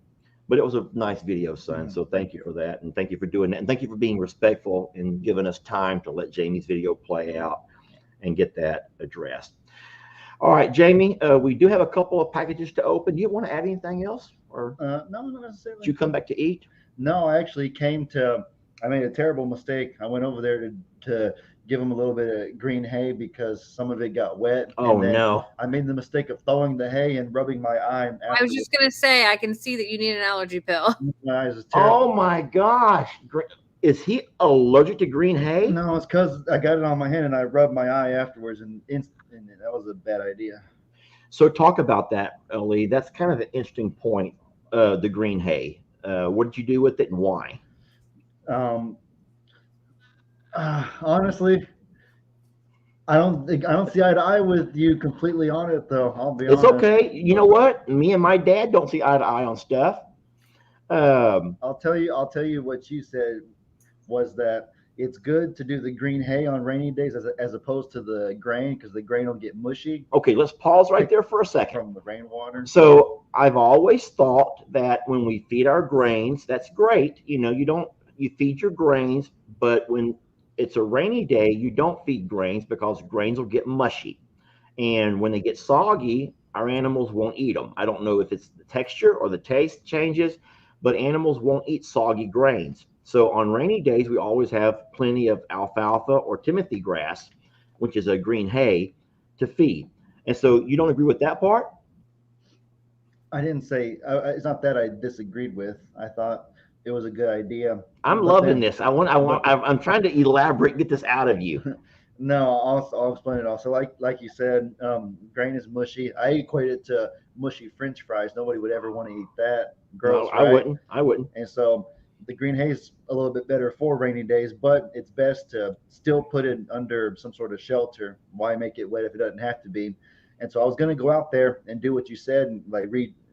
But it was a nice video, son. So thank you for that. And thank you for doing that. And thank you for being respectful and giving us time to let Jamie's video play out and get that addressed. All right, Jamie, we do have a couple of packages to open. Do you want to add anything else? Or No, not necessarily. did you come back to eat? No, I actually I made a terrible mistake. I went over there to give them a little bit of green hay because some of it got wet. Oh, no. I made the mistake of throwing the hay and rubbing my eye. I was just going to say, I can see that you need an allergy pill. My eyes is terrible. Oh, my gosh. Is he allergic to green hay? No, it's because I got it on my hand and I rubbed my eye afterwards, and that was a bad idea. So talk about that, Ellie. That's kind of an interesting point, the green hay. What did you do with it and why? Honestly, I don't see eye to eye with you completely on it, though. I'll be honest. It's okay. You know what? Me and my dad don't see eye to eye on stuff. I'll tell you what you said was that it's good to do the green hay on rainy days as opposed to the grain, because the grain will get mushy. Okay, let's pause right there for a second. From the rainwater. So I've always thought that when we feed our grains, that's great. You feed your grains, but when it's a rainy day, you don't feed grains because grains will get mushy. And when they get soggy, our animals won't eat them. I don't know if it's the texture or the taste changes, but animals won't eat soggy grains. So on rainy days, we always have plenty of alfalfa or Timothy grass, which is a green hay, to feed. And so you don't agree with that part? I didn't say, it's not that I disagreed with. I thought it was a good idea. I'm loving this. I'm trying to elaborate, get this out of you. No, I'll explain it also. Like you said, grain is mushy. I equate it to mushy French fries. Nobody would ever want to eat that. Gross, no, right? I wouldn't. And so the green hay is a little bit better for rainy days, but it's best to still put it under some sort of shelter. Why make it wet if it doesn't have to be? And so I was going to go out there and do what you said and like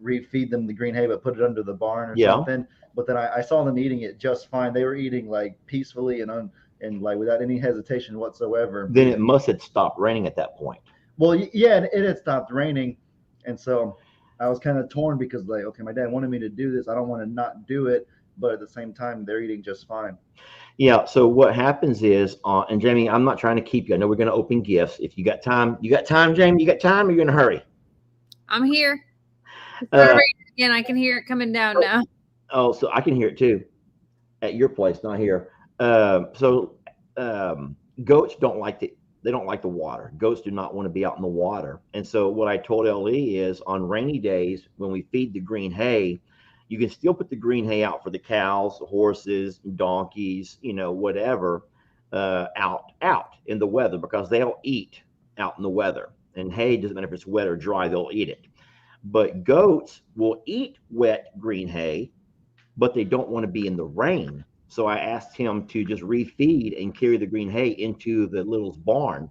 refeed them the green hay, but put it under the barn or something. But then I saw them eating it just fine. They were eating like peacefully and like without any hesitation whatsoever. Then it must have stopped raining at that point. Well, yeah, it had stopped raining. And so I was kind of torn because like, okay, my dad wanted me to do this. I don't want to not do it. But at the same time, they're eating just fine. Yeah. So what happens is, and Jamie, I'm not trying to keep you. I know we're going to open gifts. If you got time, Jamie, you got time, or you're in a hurry? I'm here. Again, I can hear it coming down now. Oh, so I can hear it too at your place, not here. Goats don't like the water. Goats do not want to be out in the water. And so what I told Ellie is on rainy days, when we feed the green hay, you can still put the green hay out for the cows, the horses, donkeys, whatever, out in the weather, because they'll eat out in the weather. And hay, doesn't matter if it's wet or dry, they'll eat it. But goats will eat wet green hay, but they don't want to be in the rain. So I asked him to just refeed and carry the green hay into the little's barn.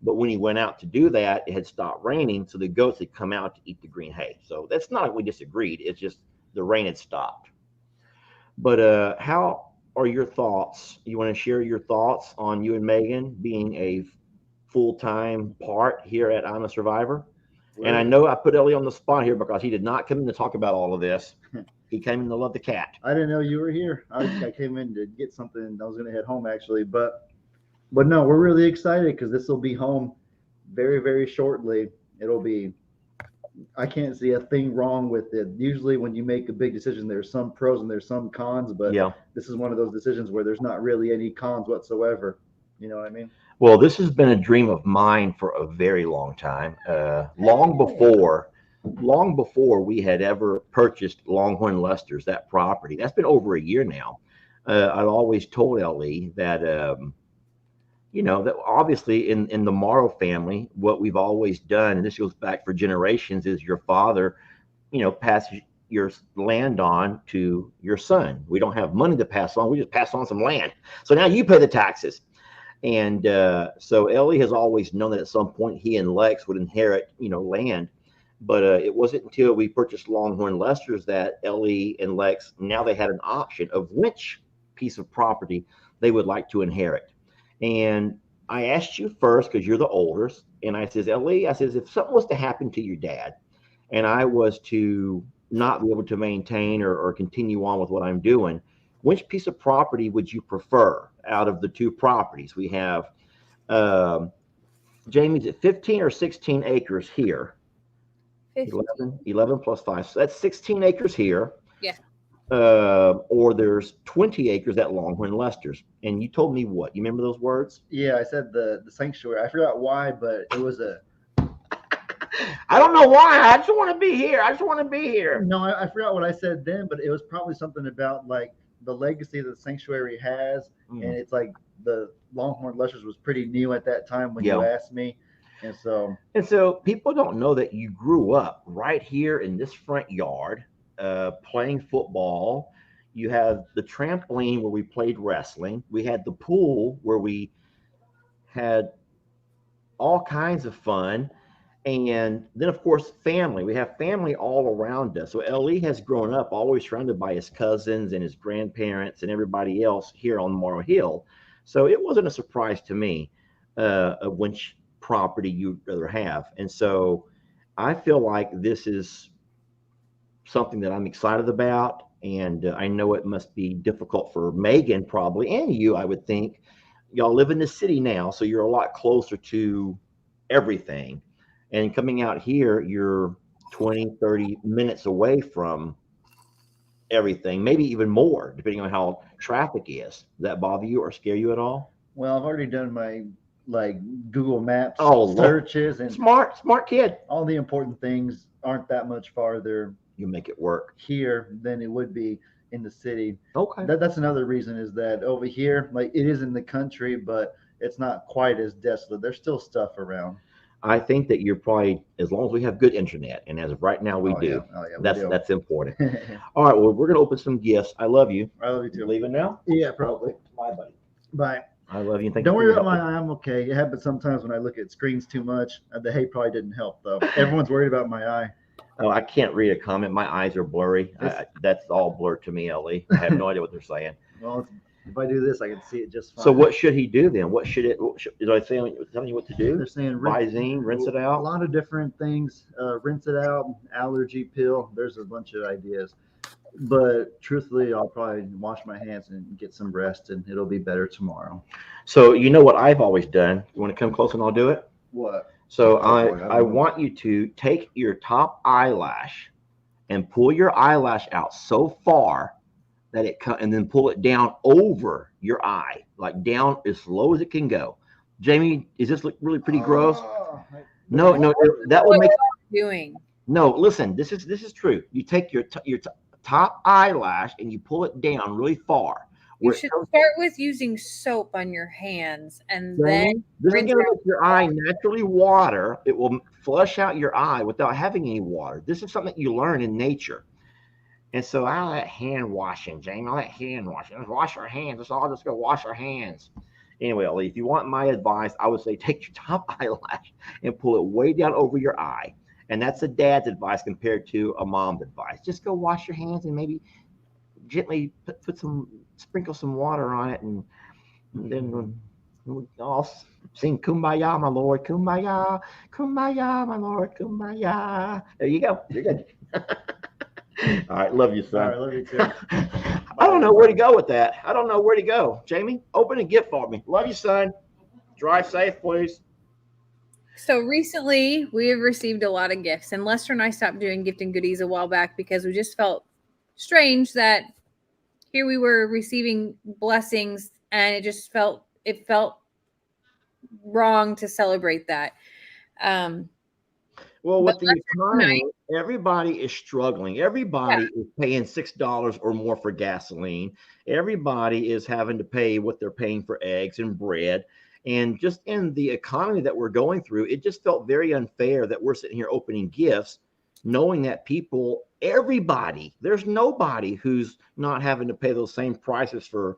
But when he went out to do that, it had stopped raining. So the goats had come out to eat the green hay. So that's not like we disagreed. It's just the rain had stopped. But how are your thoughts? You want to share your thoughts on you and Megan being a full-time part here at I'm a Survivor? And I know I put Ellie on the spot here because he did not come in to talk about all of this. He came in to love the cat. I didn't know you were here. I came in to get something. I was going to head home actually, but no, we're really excited because this will be home very, very shortly. It'll be. I can't see a thing wrong with it. Usually when you make a big decision, there's some pros and there's some cons, but this is one of those decisions where there's not really any cons whatsoever. You know what I mean? Well, this has been a dream of mine for a very long time. Long before long before we had ever purchased Longhorn Lester's, that property. That's been over a year now. I've always told Ellie that, that obviously in the Morrow family, what we've always done, and this goes back for generations, is your father, passes your land on to your son. We don't have money to pass on. We just pass on some land. So now you pay the taxes. And so Ellie has always known that at some point he and Lex would inherit, land. But it wasn't until we purchased Longhorn Lester's that Ellie and Lex, now they had an option of which piece of property they would like to inherit. And I asked you first because you're the oldest. And I says, Ellie, I says, if something was to happen to your dad and I was to not be able to maintain or continue on with what I'm doing, which piece of property would you prefer out of the two properties? We have, Jamie's at 15 or 16 acres here. 11 plus 5. So that's 16 acres here. Yeah. Or there's 20 acres at Longhorn Lester's. And you told me what? You remember those words? Yeah, I said the sanctuary. I forgot why, but it was a. I don't know why. I just want to be here. I just want to be here. No, I forgot what I said then, but it was probably something about like the legacy that the sanctuary has. And it's like the Longhorn Lester's was pretty new at that time when you asked me. And so people don't know that you grew up right here in this front yard playing football. You have the trampoline where we played wrestling. We had the pool where we had all kinds of fun. And then, of course, family. We have family all around us. So Ellie has grown up always surrounded by his cousins and his grandparents and everybody else here on Morrow Hill. So it wasn't a surprise to me of which property you'd rather have. And so I feel like this is something that I'm excited about. And I know it must be difficult for Megan probably, and you, I would think. Y'all live in the city now, so you're a lot closer to everything. And coming out here, you're 20, 30 minutes away from everything, maybe even more, depending on how traffic is. Does that bother you or scare you at all? Well, I've already done my Google Maps searches and smart kid. All the important things aren't that much farther. You make it work here than it would be in the city. Okay. That's another reason is that over here, like it is in the country, but it's not quite as desolate. There's still stuff around. I think that you're probably, as long as we have good internet, and as of right now we do. Yeah. That's important. All right, well, we're gonna open some gifts. I love you. I love you too. Leaving now? Yeah, probably. Bye, buddy. Bye. I love you. Don't worry about my eye. I'm okay. It happens sometimes when I look at screens too much. The hay probably didn't help though. Everyone's worried about my eye. Oh, I can't read a comment. My eyes are blurry. That's all blurred to me, Ellie. I have no idea what they're saying. Well, if I do this, I can see it just fine. So what should he do then? Did I say telling you what to do? They're saying Visine, rinse it out. A lot of different things. Rinse it out. Allergy pill. There's a bunch of ideas. But truthfully, I'll probably wash my hands and get some rest, and it'll be better tomorrow. So you know what I've always done? You want to come close and I'll do it? What? So I want you to take your top eyelash and pull your eyelash out so far that and then pull it down over your eye, like down as low as it can go. Jamie, does this look really pretty gross? No, that will make doing. No, listen, this is true. You take your top eyelash and you pull it down really far. You should start with using soap on your hands and then this is going to make your eye naturally water. It will flush out your eye without having any water. This is something that you learn in nature. And so I like hand washing, Jamie. I like hand washing. Let's wash our hands. Let's all just go wash our hands. Anyway, Ellie, if you want my advice, I would say take your top eyelash and pull it way down over your eye. And that's a dad's advice compared to a mom's advice. Just go wash your hands and maybe gently sprinkle some water on it, and then I'll sing Kumbaya, my Lord, Kumbaya, Kumbaya, my Lord, Kumbaya. There you go. You're good. All right, love you, son. All right, love you too. I don't know where to go with that. I don't know where to go. Jamie, open a gift for me. Love you, son. Drive safe, please. So recently, we have received a lot of gifts, and Lester and I stopped doing gift and goodies a while back because we just felt strange that here we were receiving blessings, and it felt wrong to celebrate that. Well, with the economy, Everybody is struggling. Everybody is paying $6 or more for gasoline. Everybody is having to pay what they're paying for eggs and bread. And just in the economy that we're going through, it just felt very unfair that we're sitting here opening gifts, knowing that people, everybody, there's nobody who's not having to pay those same prices for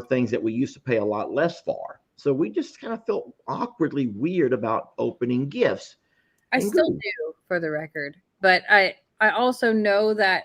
things that we used to pay a lot less for. So we just kind of felt awkwardly weird about opening gifts. I still do, for the record, but I also know that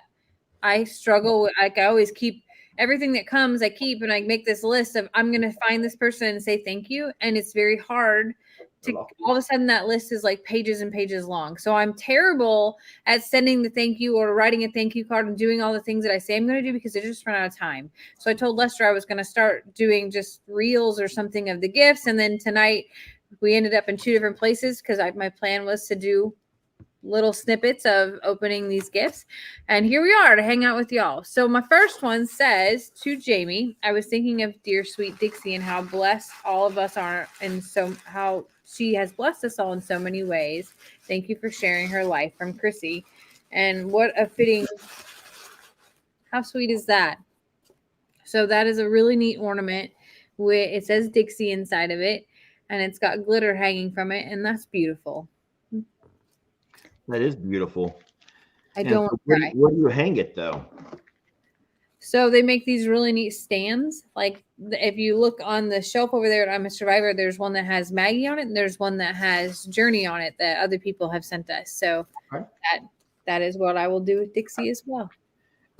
I struggle with, like, I always keep everything that comes, I keep, and I make this list of, I'm going to find this person and say thank you. And it's very hard to, all of a sudden that list is like pages and pages long. So I'm terrible at sending the thank you or writing a thank you card and doing all the things that I say I'm going to do because I just run out of time. So I told Lester I was going to start doing just reels or something of the gifts. And then tonight we ended up in 2 different places because my plan was to do little snippets of opening these gifts, and here we are to hang out with y'all. So my first one says, to Jamie, I was thinking of dear sweet Dixie and how blessed all of us are, and so how she has blessed us all in so many ways. Thank you for sharing her life, from Chrissy. And what a fitting, how sweet is that? So that is a really neat ornament with, it says Dixie inside of it, and it's got glitter hanging from it, and that's beautiful. That is beautiful. I don't want to cry. Where do you hang it, though? So they make these really neat stands. Like if you look on the shelf over there at I'm a Survivor, there's one that has Maggie on it, and there's one that has Journey on it that other people have sent us. So that is what I will do with Dixie as well.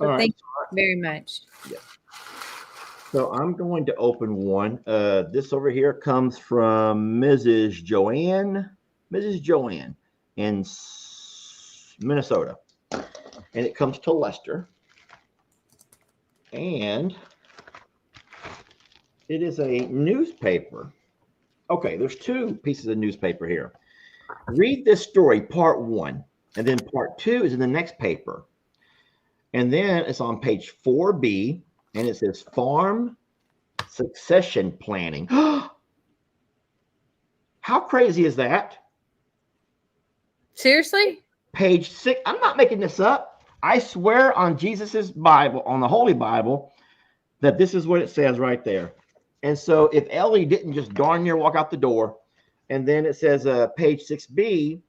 So thank you very much. Yeah. So I'm going to open one. This over here comes from Mrs. Joanne in Minnesota, and it comes to Lester, and it is a newspaper. Okay, there's 2 pieces of newspaper here. Read this story, part 1, and then part 2 is in the next paper, and then it's on page 4B, and it says farm succession planning. How crazy is that? Seriously? Page 6. I'm not making this up. I swear on Jesus's Bible, on the Holy Bible, that this is what it says right there. And so if Ellie didn't just darn near walk out the door, and then it says page 6B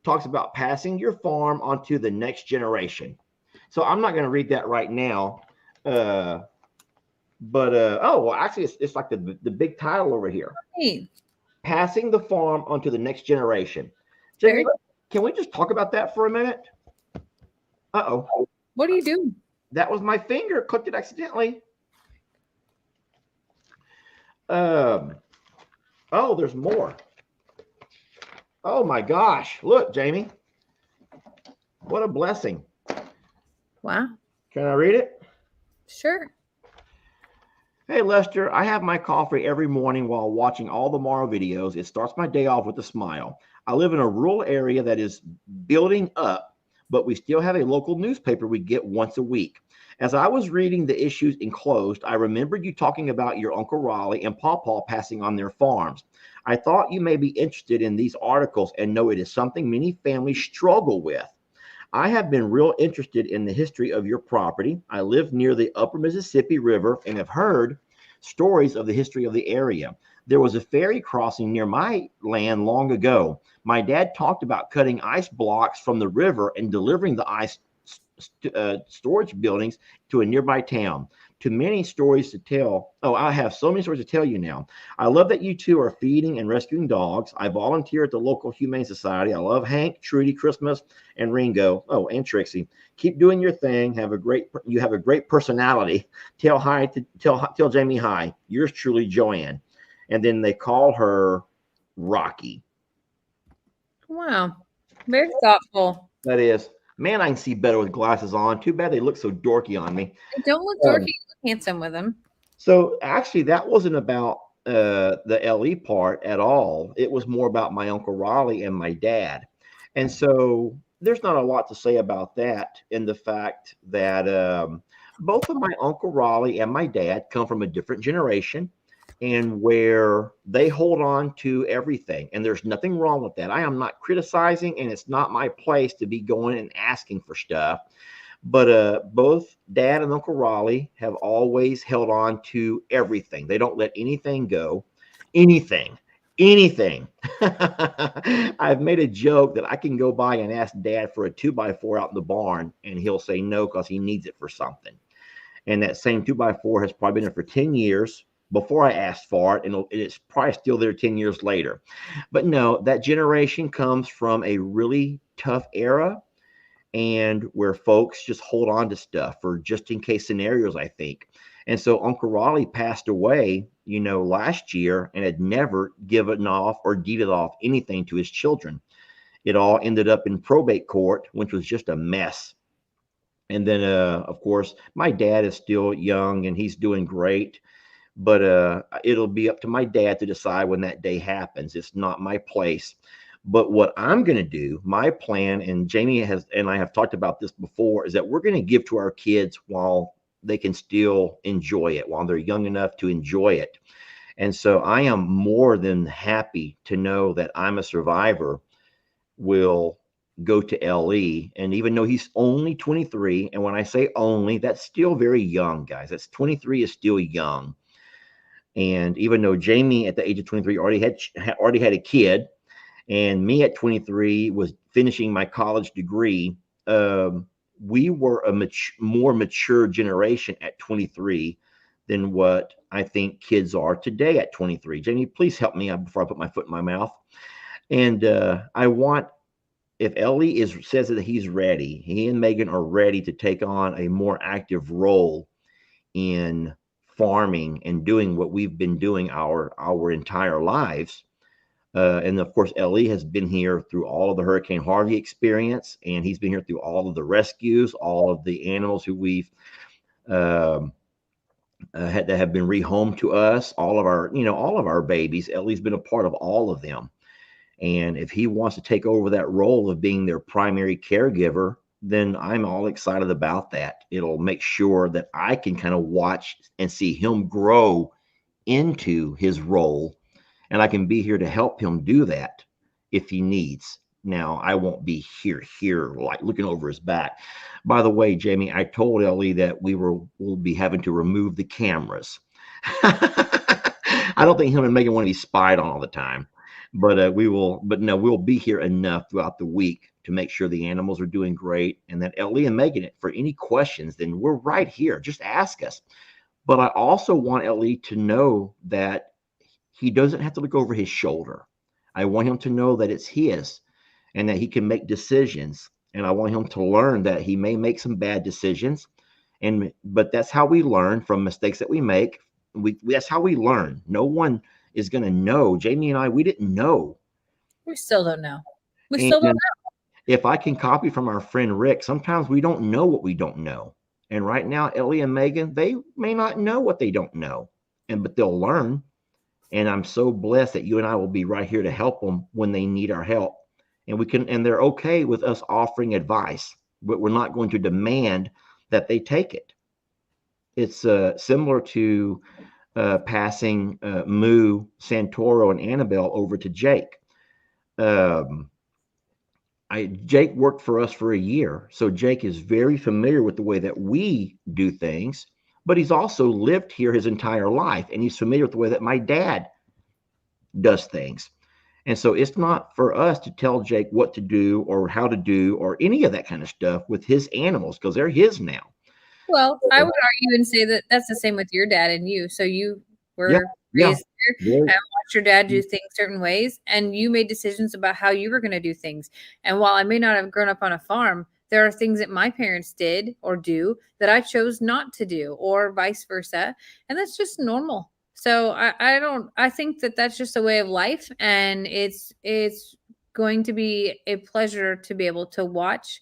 talks about passing your farm onto the next generation. So I'm not going to read that right now. Oh, well, actually, it's like the big title over here. Hey. Passing the farm onto the next generation. Jamie, can we just talk about that for a minute? Uh-oh. What are you doing? That was my finger. Clicked it accidentally. Oh, there's more. Oh, my gosh. Look, Jamie. What a blessing. Wow. Can I read it? Sure. Hey, Lester, I have my coffee every morning while watching all the Morrow videos. It starts my day off with a smile. I live in a rural area that is building up, but we still have a local newspaper we get once a week. As I was reading the issues enclosed, I remembered you talking about your Uncle Raleigh and Pawpaw passing on their farms. I thought you may be interested in these articles and know it is something many families struggle with. I have been real interested in the history of your property. I live near the upper Mississippi River and have heard stories of the history of the area. There was a ferry crossing near my land long ago. My dad talked about cutting ice blocks from the river and delivering the ice storage buildings to a nearby town. Too many stories to tell. Oh, I have so many stories to tell you now. I love that you 2 are feeding and rescuing dogs. I volunteer at the local Humane Society. I love Hank, Trudy, Christmas, and Ringo. Oh, and Trixie. Keep doing your thing. You have a great personality. Tell Jamie hi. Yours truly, Joanne. And then they call her Rocky. Wow. Very thoughtful. That is. Man, I can see better with glasses on. Too bad they look so dorky on me. They don't look dorky. You look handsome with them. So actually, that wasn't about the Ellie part at all. It was more about my Uncle Raleigh and my dad. And so there's not a lot to say about that, in the fact that both of my Uncle Raleigh and my dad come from a different generation. and where they hold on to everything. And there's nothing wrong with that. I am not criticizing, and it's not my place to be going and asking for stuff. But both Dad and Uncle Raleigh have always held on to everything. They don't let anything go. Anything. I've made a joke that I can go by and ask Dad for a 2x4 out in the barn, and he'll say no because he needs it for something. And that same 2x4 has probably been there for 10 years before I asked for it, and it's probably still there 10 years later. But no, that generation comes from a really tough era, and where folks just hold on to stuff for just in case scenarios, I think. And so Uncle Raleigh passed away, last year, and had never given off or deeded off anything to his children. It all ended up in probate court, which was just a mess. And then, of course, my dad is still young and he's doing great, but it'll be up to my dad to decide when that day happens. It's not my place. But what I'm going to do, my plan, and Jamie and I have talked about this before, is that we're going to give to our kids while they can still enjoy it, while they're young enough to enjoy it. And so I am more than happy to know that I'm a Survivor will go to Ellie. And even though he's only 23, and when I say only, that's still very young, guys. That's 23 is still young. And even though Jamie at the age of 23 already had a kid, and me at 23 was finishing my college degree, we were a more mature generation at 23 than what I think kids are today at 23. Jamie, please help me out before I put my foot in my mouth. And I want, if Ellie says that he's ready, he and Megan are ready to take on a more active role in farming and doing what we've been doing our entire lives. And of course, Ellie has been here through all of the Hurricane Harvey experience, and he's been here through all of the rescues, all of the animals who we've had that have been rehomed to us, all of our babies. Ellie's been a part of all of them. And if he wants to take over that role of being their primary caregiver, then I'm all excited about that. It'll make sure that I can kind of watch and see him grow into his role. And I can be here to help him do that if he needs. Now, I won't be here, like looking over his back. By the way, Jamie, I told Ellie that we'll be having to remove the cameras. I don't think him and Megan want to be spied on all the time, but we'll be here enough throughout the week to make sure the animals are doing great, and that Ellie and Megan, for any questions, then we're right here. Just ask us. But I also want Ellie to know that he doesn't have to look over his shoulder. I want him to know that it's his and that he can make decisions. And I want him to learn that he may make some bad decisions, but that's how we learn from mistakes that we make. That's how we learn. No one is going to know. Jamie and I, we didn't know. We still don't know. Still don't know. If I can copy from our friend Rick, sometimes we don't know what we don't know. And right now, Ellie and Megan, they may not know what they don't know, but they'll learn. And I'm so blessed that you and I will be right here to help them when they need our help. And they're okay with us offering advice, but we're not going to demand that they take it. It's similar to passing Moo, Santoro, and Annabelle over to Jake. Jake worked for us for a year, so Jake is very familiar with the way that we do things. But he's also lived here his entire life, and he's familiar with the way that my dad does things. And so it's not for us to tell Jake what to do or how to do or any of that kind of stuff with his animals, because they're his now. Well, I would argue and say that that's the same with your dad and you. So you were raised here and watched your dad do things certain ways, and you made decisions about how you were going to do things. And while I may not have grown up on a farm, there are things that my parents did or do that I chose not to do, or vice versa. And that's just normal. So I think that that's just a way of life. And it's going to be a pleasure to be able to watch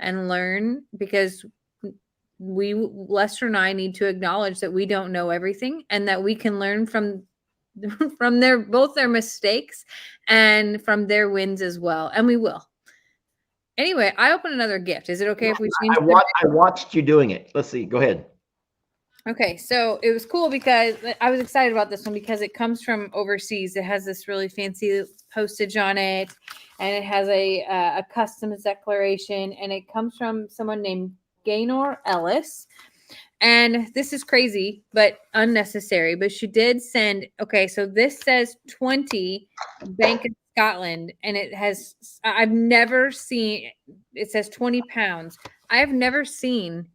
and learn, because Lester and I need to acknowledge that we don't know everything, and that we can learn from both their mistakes and from their wins as well. And we will. Anyway, I opened another gift. Is it okay if we change? I watched you doing it. Let's see. Go ahead. Okay, so it was cool because I was excited about this one because it comes from overseas. It has this really fancy postage on it, and it has a customs declaration, and it comes from someone named Gaynor Ellis. And this is crazy, but unnecessary. But she did send. Okay, so this says 20 Bank of Scotland, and it has. I've never seen. It says 20 pounds. I have never seen.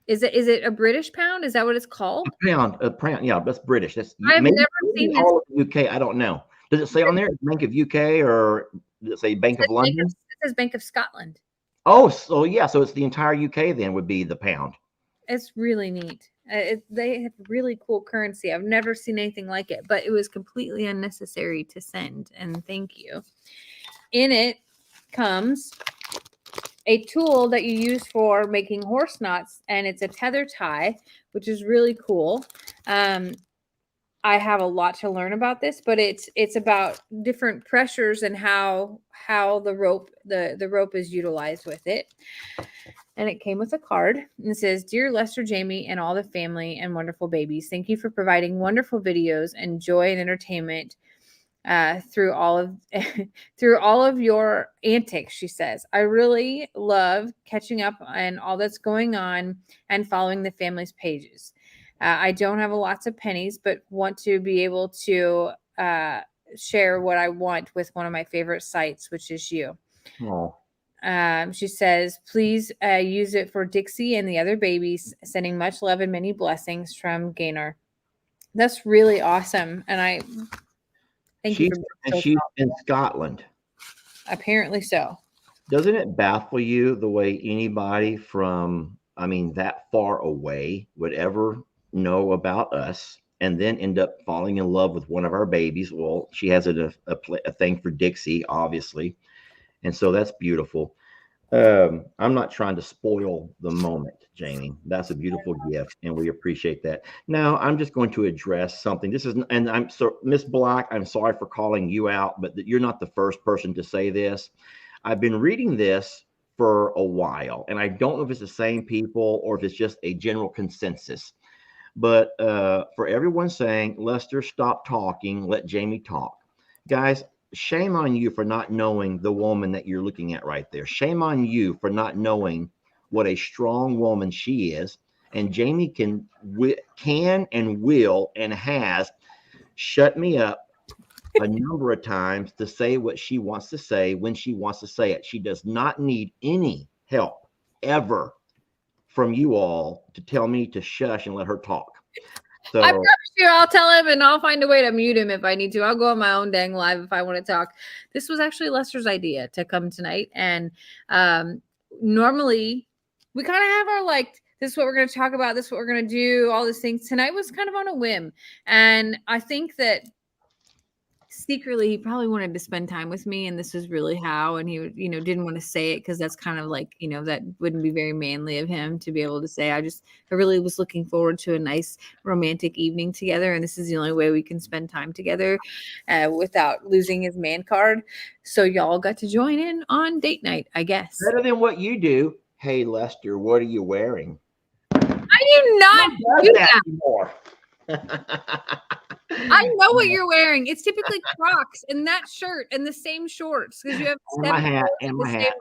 Is it a British pound? Is that what it's called? A pound. Yeah, that's British. That's I've maybe, never maybe seen this. all of the UK. I don't know. Does it say on there Bank of UK or does it say Bank of London? It says Bank of Scotland. Oh, so yeah, so it's the entire UK then would be the pound. It's really neat. They have really cool currency. I've never seen anything like it, but it was completely unnecessary to send. And thank you. In it comes a tool that you use for making horse knots, and it's a tether tie, which is really cool. I have a lot to learn about this, but it's about different pressures and how the rope is utilized with it. And it came with a card, and it says, "Dear Lester, Jamie, and all the family and wonderful babies, thank you for providing wonderful videos and joy and entertainment through all of through all of your antics." She says, "I really love catching up on all that's going on and following the family's pages. I don't have lots of pennies, but want to be able to share what I want with one of my favorite sites, which is you." Oh. She says, "Please use it for Dixie and the other babies. Sending much love and many blessings from Gaynor." That's really awesome, and I thank you for being so she's thoughtful. in Scotland. Apparently so. Doesn't it baffle you the way anybody from, that far away would ever know about us and then end up falling in love with one of our babies? Well, she has a thing for Dixie, obviously. And so that's beautiful. I'm not trying to spoil the moment, Jamie. That's a beautiful gift, and we appreciate that. Now, I'm just going to address something. And I'm so, Miss Black, I'm sorry for calling you out, but you're not the first person to say this. I've been reading this for a while, and I don't know if it's the same people or if it's just a general consensus. But for everyone saying, Lester, stop talking, let Jamie talk. Guys, shame on you for not knowing the woman that you're looking at right there. Shame on you for not knowing what a strong woman she is. And Jamie can and will and has shut me up a number of times to say what she wants to say when she wants to say it. She does not need any help ever from you all to tell me to shush and let her talk. So I promise you, I'll tell him, and I'll find a way to mute him if I need to. I'll go on my own dang live if I want to talk. This was actually Lester's idea to come tonight, and normally we kind of have our this is what we're going to talk about, this is what we're going to do, all these things. Tonight was kind of on a whim, and I think that secretly he probably wanted to spend time with me, and this is really how, and he didn't want to say it because that's kind of that wouldn't be very manly of him to be able to say. I really was looking forward to a nice romantic evening together, and this is the only way we can spend time together without losing his man card. So y'all got to join in on date night, I guess. Better than what you do. Hey Lester, what are you wearing? I do not do that anymore. I know what you're wearing. It's typically Crocs and that shirt and the same shorts because you have my hat and my hat.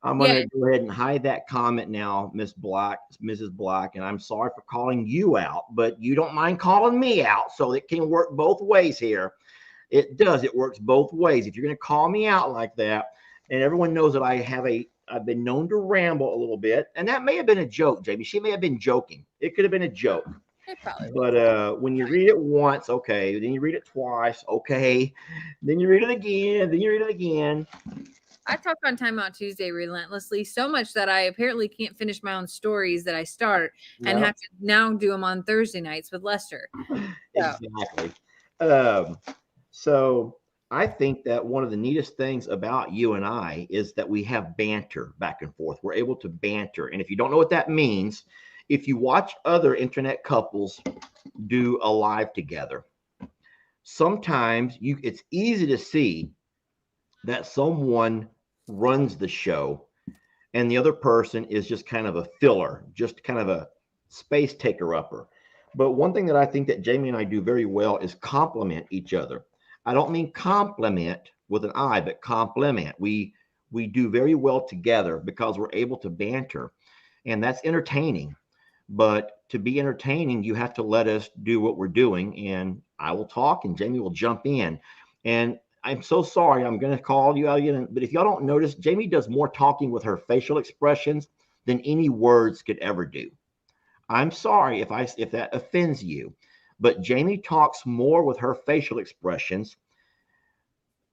I'm going to go ahead and hide that comment now, Mrs. Black, and I'm sorry for calling you out, but you don't mind calling me out, so it can work both ways here. It does. It works both ways. If you're going to call me out like that, and everyone knows that I've been known to ramble a little bit, and that may have been a joke, Jamie. She may have been joking. It could have been a joke. But when you read it once, okay, then you read it twice, okay, then you read it again, then you read it again. I talk on Time Out Tuesday relentlessly so much that I apparently can't finish my own stories that I start and have to now do them on Thursday nights with Lester. Exactly. So I think that one of the neatest things about you and I is that we have banter back and forth. We're able to banter. And if you don't know what that means, if you watch other internet couples do a live together, sometimes it's easy to see that someone runs the show and the other person is just kind of a filler, just kind of space taker upper. But one thing that I think that Jamie and I do very well is complement each other. I don't mean compliment with an I, but complement. We do very well together because we're able to banter, and that's entertaining. But to be entertaining, you have to let us do what we're doing, and I will talk and Jamie will jump in. And I'm so sorry, I'm going to call you out again, but if y'all don't notice, Jamie does more talking with her facial expressions than any words could ever do. I'm sorry if that offends you, but Jamie talks more with her facial expressions,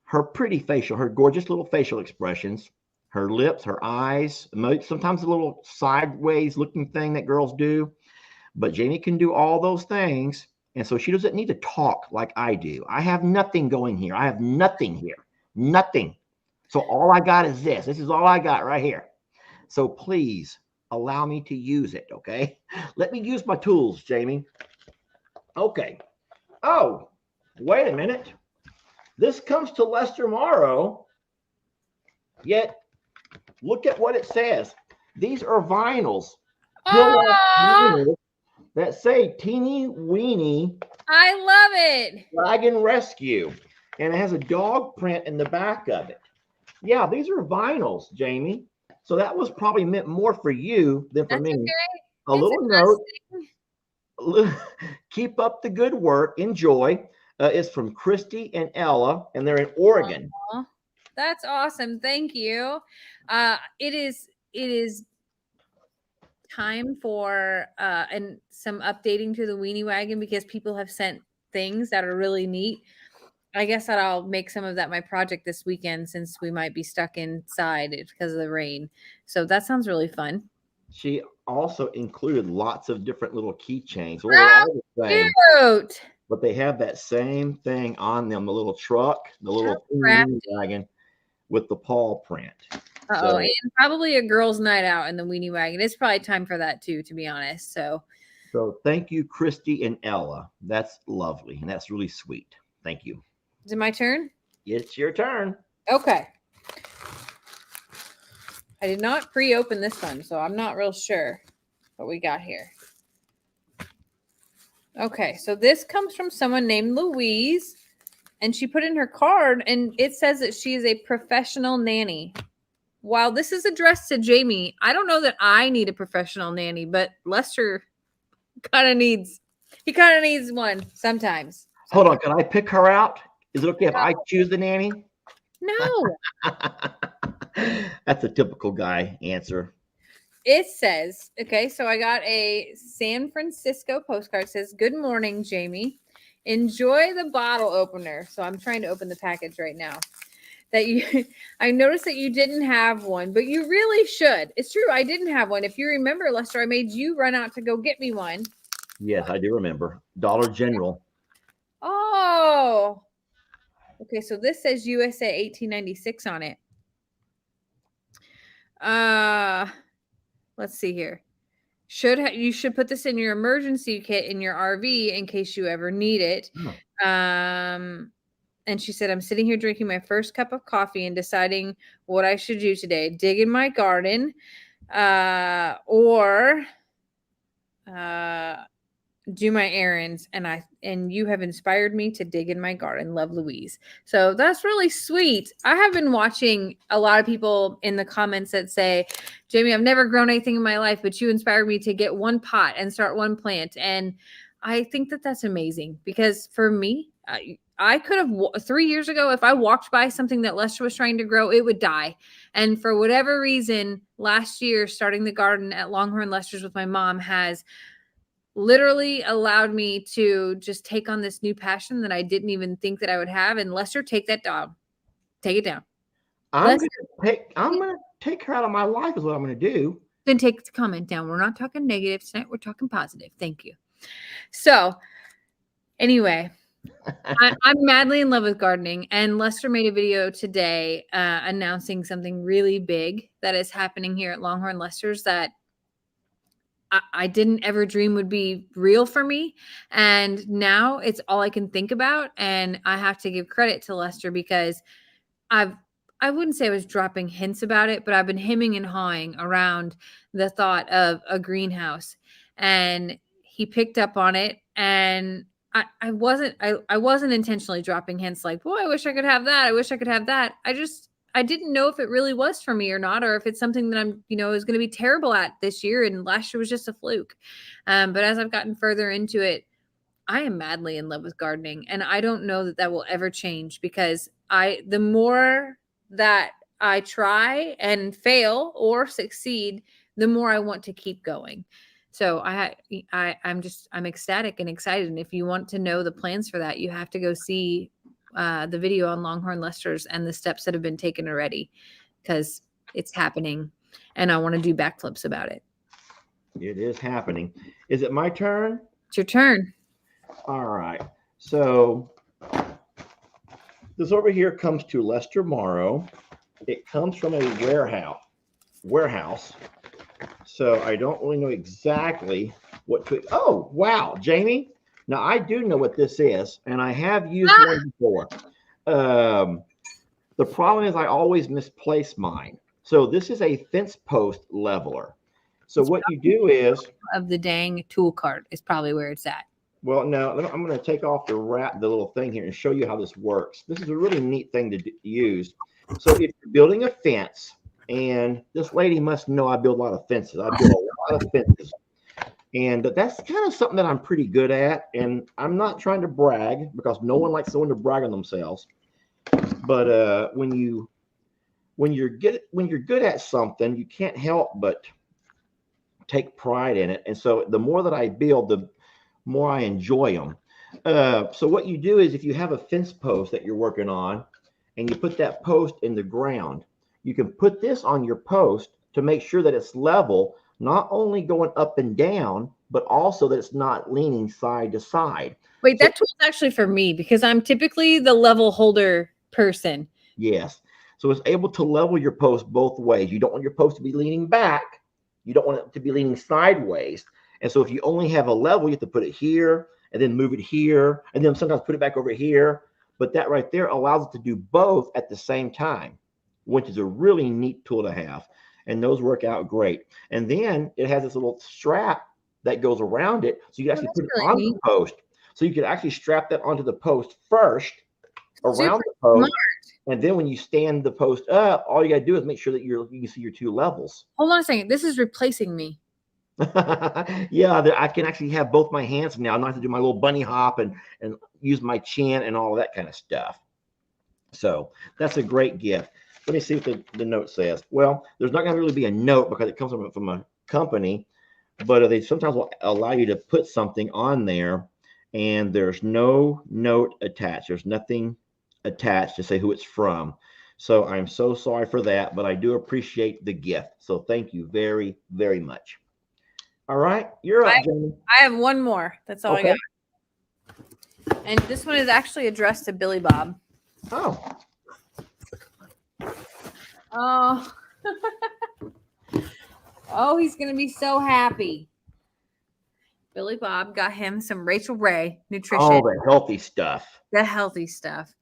her pretty facial, her gorgeous little facial expressions, her lips, her eyes, sometimes a little sideways looking thing that girls do. But Jamie can do all those things. And so she doesn't need to talk like I do. I have nothing going here. I have nothing here. Nothing. So all I got is this. This is all I got right here. So please allow me to use it, okay? Let me use my tools, Jamie. Okay. Oh, wait a minute. This comes to Lester Morrow, yet look at what it says. These are vinyls. Vinyls that say Teeny Weeny. I love it. Dragon Rescue. And it has a dog print in the back of it. Yeah, these are vinyls, Jamie. So that was probably meant more for you than for me. Okay. A little note. Keep up the good work. Enjoy. It's from Christy and Ella, and they're in Oregon. Aww. That's awesome. Thank you. It is time for and some updating to the weenie wagon because people have sent things that are really neat. I guess that I'll make some of that my project this weekend since we might be stuck inside because of the rain. So that sounds really fun. She also included lots of different little keychains. Well, they're all the same, cute. But they have that same thing on them, the little truck, the little weenie wagon with the paw print. So, and probably a girl's night out in the weenie wagon. It's probably time for that too, to be honest. So thank you, Christy and Ella. That's lovely. And that's really sweet. Thank you. Is it my turn? It's your turn. Okay. I did not pre-open this one, so I'm not real sure what we got here. Okay, so this comes from someone named Louise, and she put in her card, and it says that she is a professional nanny. While this is addressed to Jamie, I don't know that I need a professional nanny, but Lester kind of needs one sometimes. Hold on, can I pick her out? Is it okay if I choose the nanny? No. That's a typical guy answer. It says, okay, so I got a San Francisco postcard. It says, "Good morning, Jamie. Enjoy the bottle opener." So I'm trying to open the package right now. I noticed that you didn't have one, but you really should. It's true, I didn't have one. If you remember, Lester, I made you run out to go get me one. Yes, I do remember. Dollar General. Oh. Okay, so this says USA 1896 on it. Let's see here. You should put this in your emergency kit in your RV in case you ever need it. Oh. And she said, "I'm sitting here drinking my first cup of coffee and deciding what I should do today. Dig in my garden or do my errands. And you have inspired me to dig in my garden. Love, Louise." So that's really sweet. I have been watching a lot of people in the comments that say, "Jamie, I've never grown anything in my life, but you inspired me to get one pot and start one plant." And I think that that's amazing because for me, I could have 3 years ago, if I walked by something that Lester was trying to grow, it would die. And for whatever reason, last year, starting the garden at Longhorn Lester's with my mom has literally allowed me to just take on this new passion that I didn't even think that I would have. And Lester, take that down. Take it down. I'm gonna take her out of my life is what I'm gonna do. Then take the comment down. We're not talking negative tonight. We're talking positive. Thank you. So anyway, I'm madly in love with gardening, and Lester made a video today announcing something really big that is happening here at Longhorn Lester's that I didn't ever dream would be real for me. And now it's all I can think about. And I have to give credit to Lester because I wouldn't say I was dropping hints about it, but I've been hemming and hawing around the thought of a greenhouse. and he picked up on it. And I wasn't intentionally dropping hints like, boy, I wish I could have that. I wish I could have that. I didn't know if it really was for me or not, or if it's something that I'm, is going to be terrible at this year. And last year was just a fluke. But as I've gotten further into it, I am madly in love with gardening, and I don't know that will ever change, because the more that I try and fail or succeed, the more I want to keep going. So I'm ecstatic and excited. And if you want to know the plans for that, you have to go see the video on Longhorn Lesters and the steps that have been taken already, because it's happening and I want to do backflips about it. It is happening. Is it my turn? It's your turn. All right. So this over here comes to Lester Morrow. It comes from a warehouse. So I don't really know exactly what to. Oh, wow, Jamie. Now I do know what this is, and I have used one before. The problem is I always misplace mine. So this is a fence post leveler. So what you do is of the dang tool cart is probably where it's at. Well, now I'm going to take off the little thing here and show you how this works. This is a really neat thing to use. So if you're building a fence, and this lady must know I build a lot of fences. I build a lot of fences. And that's kind of something that I'm pretty good at. And I'm not trying to brag, because no one likes someone to brag on themselves. But when you're good at something, you can't help but take pride in it. And so the more that I build, the more I enjoy them. So what you do is, if you have a fence post that you're working on and you put that post in the ground, you can put this on your post to make sure that it's level, not only going up and down, but also that it's not leaning side to side. Wait, that tool's actually for me, because I'm typically the level holder person. Yes. So it's able to level your post both ways. You don't want your post to be leaning back. You don't want it to be leaning sideways. And so if you only have a level, you have to put it here and then move it here, and then sometimes put it back over here. But that right there allows it to do both at the same time, which is a really neat tool to have. And those work out great. And then it has this little strap that goes around it, so you can actually put it on the post. So you can actually strap that onto the post first, around the post. And then when you stand the post up, all you got to do is make sure that you can see your two levels. Hold on a second. This is replacing me. Yeah, I can actually have both my hands now. I don't have to do my little bunny hop and use my chin and all of that kind of stuff. So that's a great gift. Let me see what the note says. Well, there's not going to really be a note because it comes from a company, but they sometimes will allow you to put something on there, and there's no note attached. There's nothing attached to say who it's from. So I'm so sorry for that, but I do appreciate the gift. So thank you very, very much. All right, you're up, Jamie. I have one more. That's all I got. And this one is actually addressed to Billy Bob. Oh. Oh. Oh, he's going to be so happy. Billy Bob got him some Rachel Ray nutrition. Oh, the healthy stuff. The healthy stuff.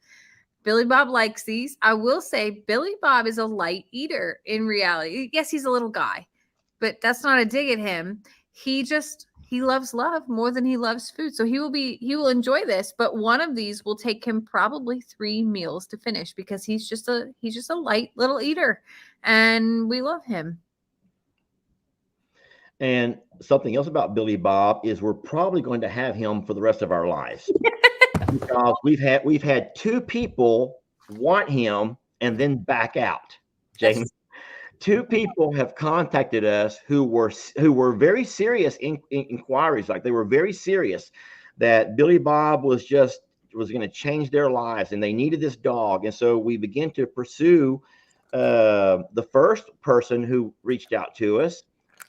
Billy Bob likes these. I will say Billy Bob is a light eater in reality. Yes, he's a little guy, but that's not a dig at him. He loves love more than he loves food. So he will enjoy this, but one of these will take him probably 3 meals to finish, because he's just a light little eater, and we love him. And something else about Billy Bob is we're probably going to have him for the rest of our lives. Because we've had 2 people want him and then back out. James, 2 people have contacted us who were very serious inquiries. Like, they were very serious that Billy Bob was going to change their lives, and they needed this dog. And so we began to pursue the first person who reached out to us,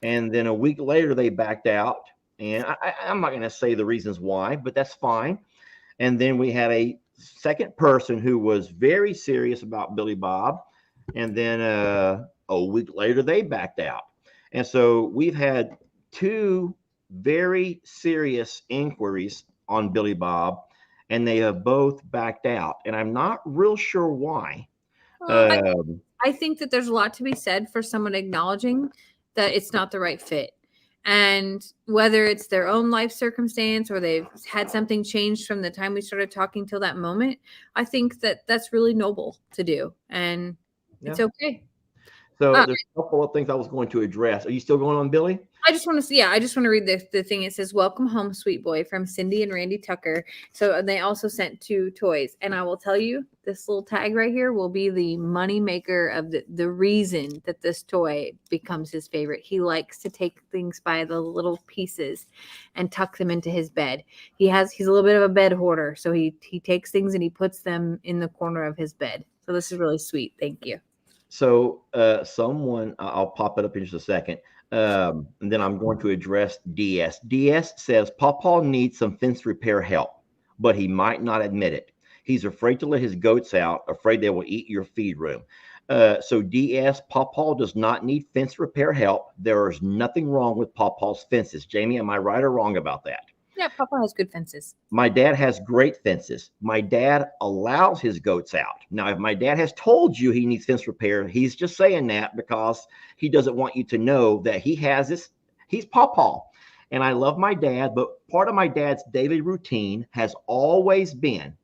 and then a week later they backed out. And I'm not going to say the reasons why, but that's fine. And then we had a second person who was very serious about Billy Bob, and then a week later they backed out. And so we've had 2 very serious inquiries on Billy Bob, and they have both backed out, and I'm not real sure why. I think that there's a lot to be said for someone acknowledging that it's not the right fit. And whether it's their own life circumstance or they've had something changed from the time we started talking till that moment, I think that that's really noble to do. And it's okay. So there's a couple of things I was going to address. Are you still going on, Billy? I just want to see. Yeah, I just want to read the thing. It says, "Welcome home, sweet boy," from Cindy and Randy Tucker. So they also sent 2 toys, and I will tell you, this little tag right here will be the money maker of the reason that this toy becomes his favorite. He likes to take things by the little pieces and tuck them into his bed. He's a little bit of a bed hoarder, so he takes things and he puts them in the corner of his bed. So this is really sweet. Thank you. So someone, I'll pop it up in just a second. And then I'm going to address DS. DS says, Pawpaw needs some fence repair help, but he might not admit it. He's afraid to let his goats out, afraid they will eat your feed room. So DS, Pawpaw does not need fence repair help. There is nothing wrong with Pawpaw's fences. Jamie, am I right or wrong about that? Yeah, Pawpaw has good fences. My dad has great fences. My dad allows his goats out. Now, if my dad has told you he needs fence repair, he's just saying that because he doesn't want you to know that he has this. He's Pawpaw. And I love my dad, but part of my dad's daily routine has always been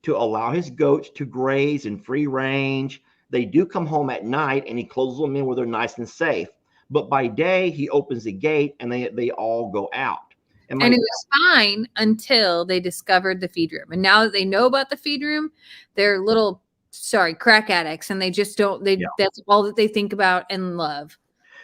to allow his goats to graze in free range. They do come home at night and he closes them in where they're nice and safe. But by day, he opens the gate and they all go out. And it was fine until they discovered the feed room. And now that they know about the feed room, they're little, crack addicts. And they just don't, that's all that they think about and love.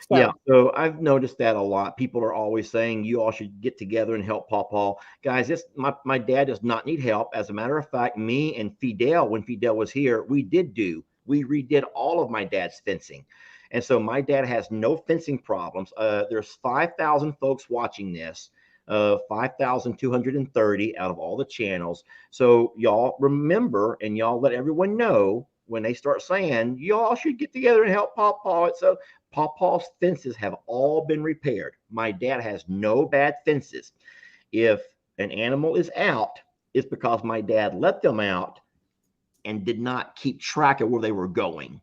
So. Yeah, so I've noticed that a lot. People are always saying you all should get together and help Pawpaw. Guys, my dad does not need help. As a matter of fact, me and Fidel, when Fidel was here, we redid all of my dad's fencing. And so my dad has no fencing problems. There's 5,000 folks watching this, 5,230 out of all the channels. So y'all remember and y'all let everyone know when they start saying, y'all should get together and help Pawpaw. So Pawpaw's fences have all been repaired. My dad has no bad fences. If an animal is out, it's because my dad let them out and did not keep track of where they were going.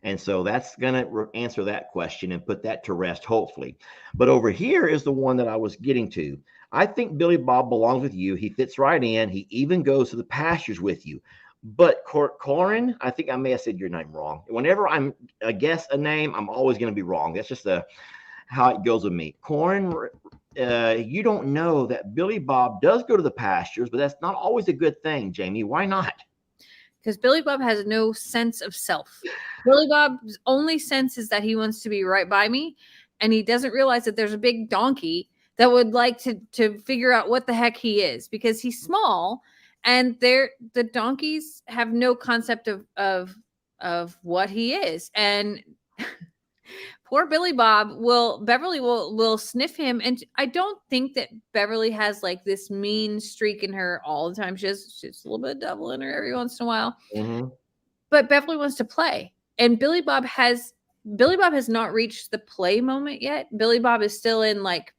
And so that's going to answer that question and put that to rest, hopefully. But over here is the one that I was getting to. I think Billy Bob belongs with you. He fits right in. He even goes to the pastures with you. But Corin, I think I may have said your name wrong. Whenever I'm guess a name, I'm always going to be wrong. That's just how it goes with me. Corin, you don't know that Billy Bob does go to the pastures, but that's not always a good thing, Jamie. Why not? Because Billy Bob has no sense of self. Billy Bob's only sense is that he wants to be right by me, and he doesn't realize that there's a big donkey that would like to figure out what the heck he is, because he's small, and the donkeys have no concept of what he is. And poor Billy Bob Beverly will sniff him. And I don't think that Beverly has like this mean streak in her all the time. She's a little bit of devil in her every once in a while. Mm-hmm. But Beverly wants to play. And Billy Bob has not reached the play moment yet. Billy Bob is still in like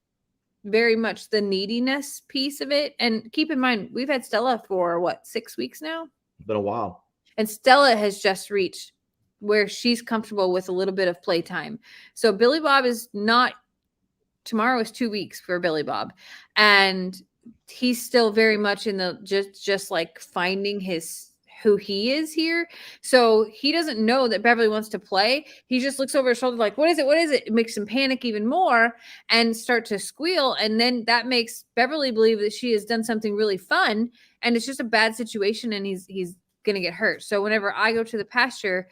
very much the neediness piece of it. And keep in mind, we've had Stella for 6 weeks now? It's been a while. And Stella has just reached where she's comfortable with a little bit of playtime. So Billy Bob is not, tomorrow is 2 weeks for Billy Bob. And he's still very much in the just like finding who he is here. So he doesn't know that Beverly wants to play. He just looks over his shoulder like, what is it? What is it? It makes him panic even more and start to squeal. And then that makes Beverly believe that she has done something really fun. And it's just a bad situation and he's going to get hurt. So whenever I go to the pasture,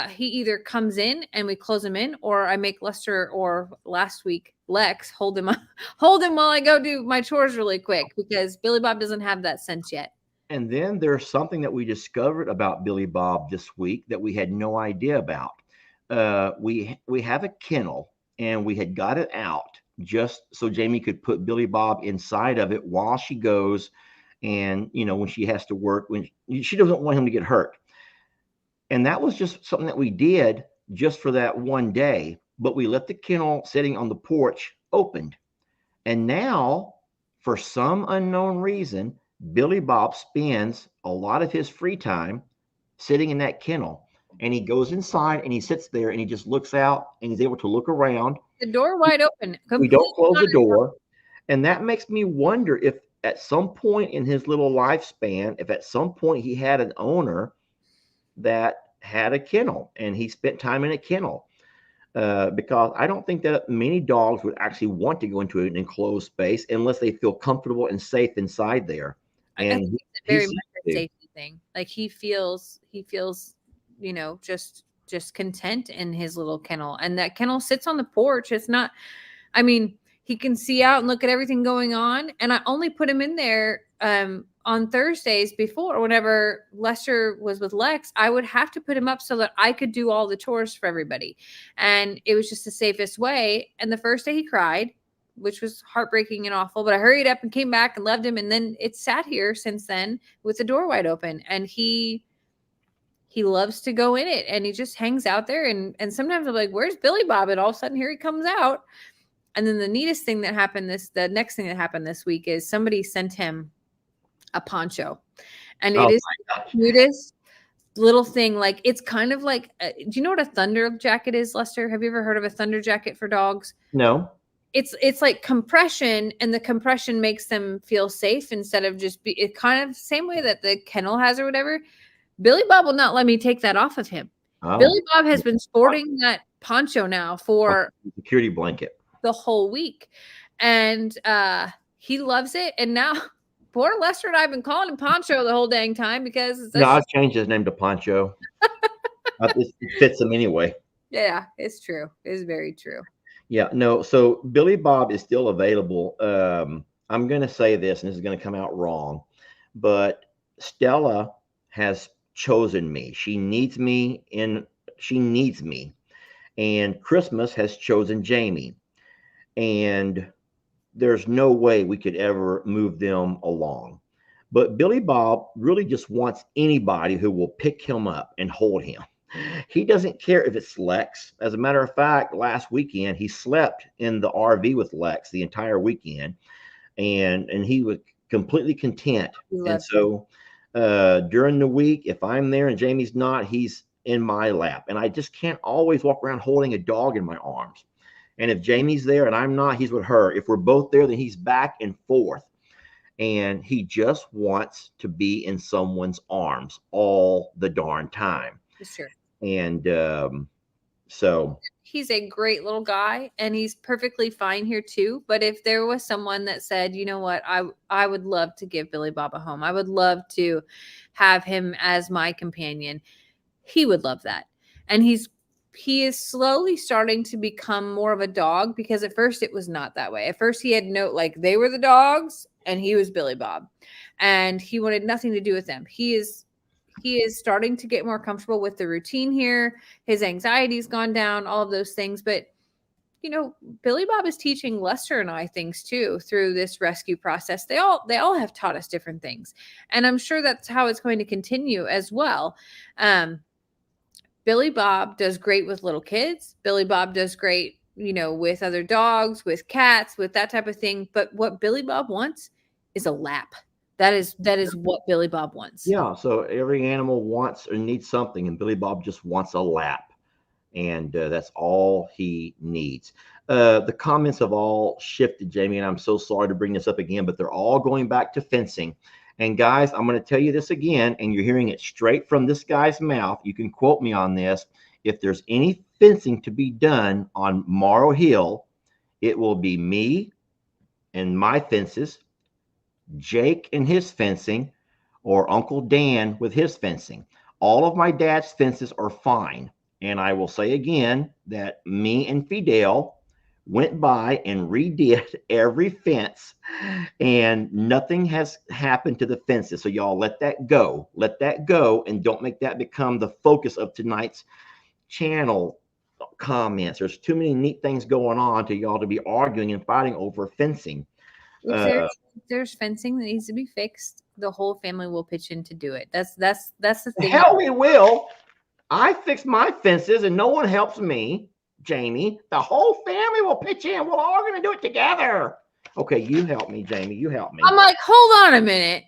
he either comes in and we close him in, or I make Lester, or last week Lex, hold him while I go do my chores really quick, because Billy Bob doesn't have that sense yet. And then there's something that we discovered about Billy Bob this week that we had no idea about. We have a kennel and we had got it out just so Jamie could put Billy Bob inside of it while she goes, and when she has to work, when she doesn't want him to get hurt. And that was just something that we did just for that one day, but we left the kennel sitting on the porch opened. And now, for some unknown reason, Billy Bob spends a lot of his free time sitting in that kennel. and he goes inside and he sits there and he just looks out and he's able to look around. The door wide open. We don't close the door. And that makes me wonder if at some point in his little lifespan, if at some point he had an owner that had a kennel and he spent time in a kennel. Because I don't think that many dogs would actually want to go into an enclosed space unless they feel comfortable and safe inside there. I And think it's very much a safety thing. Like he feels, you know, just content in his little kennel, and that kennel sits on the porch. It's not, I mean, he can see out and look at everything going on. And I only put him in there on Thursdays before, whenever Lester was with Lex, I would have to put him up so that I could do all the chores for everybody. And it was just the safest way. And the first day he cried, which was heartbreaking and awful, but I hurried up and came back and loved him. And then it's sat here since then with the door wide open, and he loves to go in it, and he just hangs out there. And sometimes I'm like, where's Billy Bob? And all of a sudden here he comes out. And then the neatest thing that happened the next thing that happened this week is somebody sent him a poncho, and it is the cutest little thing. Like, it's kind of like, do you know what a thunder jacket is, Lester? Have you ever heard of a thunder jacket for dogs? No. It's like compression, and the compression makes them feel safe instead of just it kind of same way that the kennel has or whatever. Billy Bob will not let me take that off of him. Oh. Billy Bob has been sporting that poncho now for security blanket the whole week, and he loves it. And now poor Lester and I have been calling him Poncho the whole dang time because I've changed his name to Poncho. It fits him anyway. Yeah, it's true. It's very true. Yeah, no. So Billy Bob is still available. I'm going to say this, and this is going to come out wrong, but Stella has chosen me. She needs me, and Christmas has chosen Jamie, and there's no way we could ever move them along. But Billy Bob really just wants anybody who will pick him up and hold him. He doesn't care if it's Lex. As a matter of fact, last weekend he slept in the RV with Lex the entire weekend, and he was completely content. And so during the week, if I'm there and Jamie's not, he's in my lap, and I just can't always walk around holding a dog in my arms. And if Jamie's there and I'm not, he's with her. If we're both there, then he's back and forth. And he just wants to be in someone's arms all the darn time. Sure. And so he's a great little guy, and he's perfectly fine here too. But if there was someone that said, you know what, I would love to give Billy Bob a home, I would love to have him as my companion, he would love that. And he is slowly starting to become more of a dog, because at first it was not that way. At first he had they were the dogs and he was Billy Bob, and he wanted nothing to do with them. He is starting to get more comfortable with the routine here. His anxiety's gone down, all of those things. But, you know, Billy Bob is teaching Lester and I things too through this rescue process. They all have taught us different things. And I'm sure that's how it's going to continue as well. Billy Bob does great with little kids. Billy Bob does great, you know, with other dogs, with cats, with that type of thing. But what Billy Bob wants is a lap. That is what Billy Bob wants. Yeah. So every animal wants or needs something, and Billy Bob just wants a lap, and that's all he needs. The comments have all shifted, Jamie, and I'm so sorry to bring this up again, but they're all going back to fencing. And guys, I'm going to tell you this again, and you're hearing it straight from this guy's mouth. You can quote me on this. If there's any fencing to be done on Morrow Hill, it will be me and my fences, Jake and his fencing, or Uncle Dan with his fencing. All of my dad's fences are fine. And I will say again that me and Fidel went by and redid every fence, and nothing has happened to the fences. So y'all let that go. Let that go, and don't make that become the focus of tonight's channel comments. There's too many neat things going on to y'all to be arguing and fighting over fencing. If there's fencing that needs to be fixed, the whole family will pitch in to do it. That's the thing. Hell, we will. I fix my fences and no one helps me, Jamie. The whole family will pitch in. We're all going to do it together. Okay, you help me, Jamie. You help me. I'm like, hold on a minute.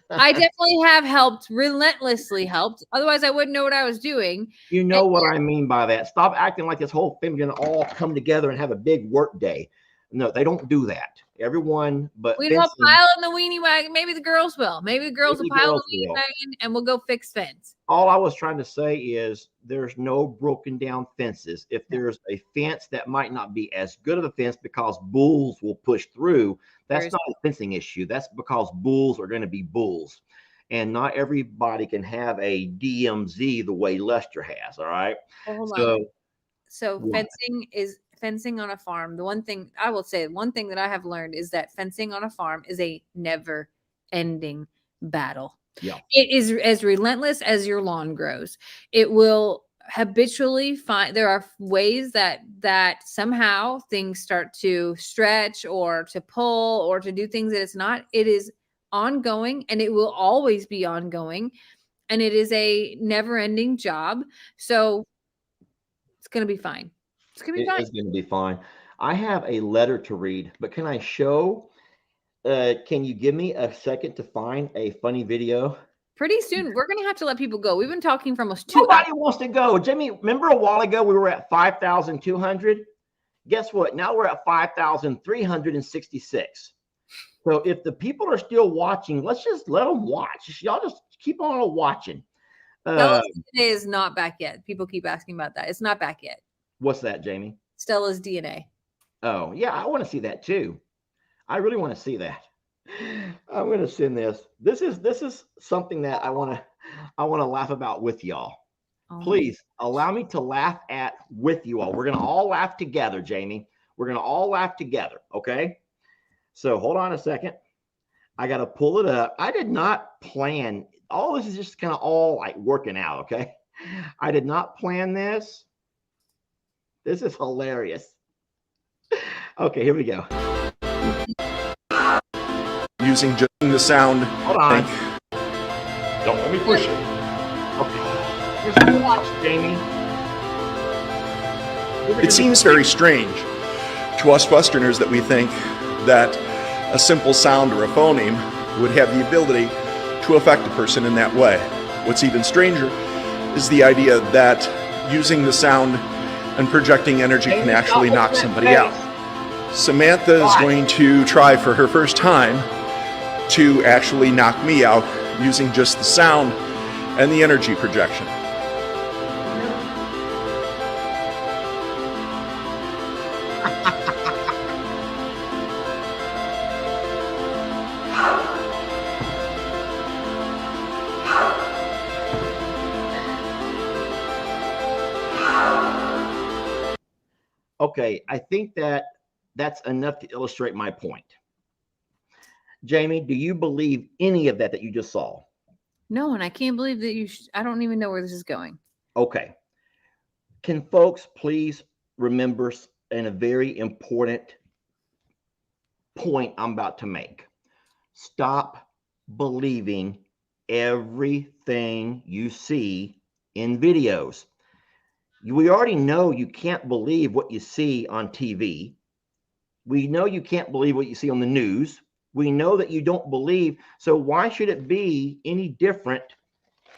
I definitely have helped, relentlessly helped. Otherwise, I wouldn't know what I was doing. You know what I mean by that. Stop acting like this whole family going to all come together and have a big work day. No, they don't do that. Everyone, but We'd all fencing, pile in the weenie wagon. Maybe the girls will. Maybe the girls will maybe pile in girls the weenie will. wagon and we'll go fix fence. All I was trying to say is there's no broken down fences. If there's a fence that might not be as good of a fence because bulls will push through, that's not a fencing issue. That's because bulls are going to be bulls. And not everybody can have a DMZ the way Lester has. All right. Well, hold So, on. So fencing is fencing on a farm. The one thing I will say, one thing that I have learned is that fencing on a farm is a never ending battle. yeah. It is as relentless as your lawn grows. It will habitually find there are ways that somehow things start to stretch or to pull or to do things that it's not. It is ongoing and it will always be ongoing. And it is a never-ending job. So it's going to be fine. It's going to be fine. It's going to be fine. I have a letter to read, but can I show? Can you give me a second to find a funny video? Pretty soon, we're going to have to let people go. We've been talking for almost 2 hours. Nobody wants to go. Jimmy, remember a while ago we were at 5,200? Guess what? Now we're at 5,366. So if the people are still watching, let's just let them watch. Y'all just keep on watching. Stella's DNA is not back yet. People keep asking about that. It's not back yet. What's that, Jamie? Stella's DNA. Oh, yeah, I want to see that too. I really want to see that. I'm going to send this. This is something that I want to laugh about with y'all. Oh. Please allow me to laugh at with you all. We're going to all laugh together, Jamie. We're going to all laugh together, okay? So hold on a second. I got to pull it up. I did not plan. All this is just kind of all like working out, okay? I did not plan this. This is hilarious. Okay, here we go. Using just the sound. Hold on. Don't let me push it. Okay. Just watch, Jamie. It seems very strange to us Westerners that we think that a simple sound or a phoneme would have the ability to affect a person in that way. What's even stranger is the idea that using the sound and projecting energy can actually knock somebody out. Samantha is going to try for her first time to actually knock me out using just the sound and the energy projection. Okay, I think that's enough to illustrate my point. Jamie, do you believe any of that you just saw? No, and I can't believe that I don't even know where this is going. Okay. Can folks please remember a very important point I'm about to make? Stop believing everything you see in videos. We already know you can't believe what you see on TV. We know you can't believe what you see on the news. We know that you don't believe. So why should it be any different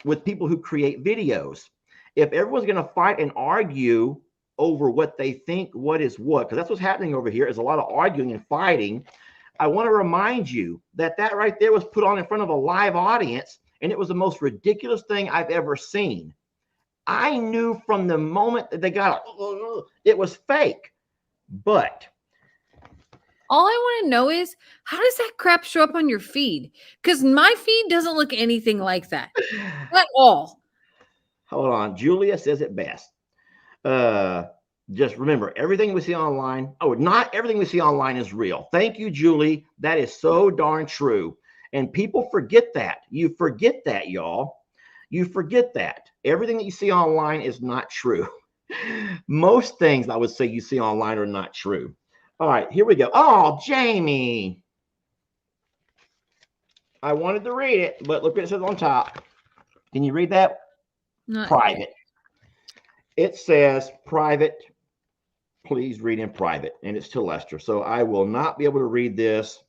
with people who create videos? If everyone's going to fight and argue over what they think, what is what, because that's what's happening over here is a lot of arguing and fighting. I want to remind you that right there was put on in front of a live audience, and it was the most ridiculous thing I've ever seen. I knew from the moment that they got it was fake, but all I want to know is, how does that crap show up on your feed? Because my feed doesn't look anything like that at all. Hold on. Julia says it best. Just remember, everything we see online. Oh, not everything we see online is real. Thank you, Julie. That is so darn true. And people forget that. You forget that, y'all. You forget that. Everything that you see online is not true. Most things I would say you see online are not true. All right, here we go. Oh, Jamie. I wanted to read it, but look what it says on top. Can you read that? Not private. Yet. It says private. Please read in private. And it's to Lester. So I will not be able to read this.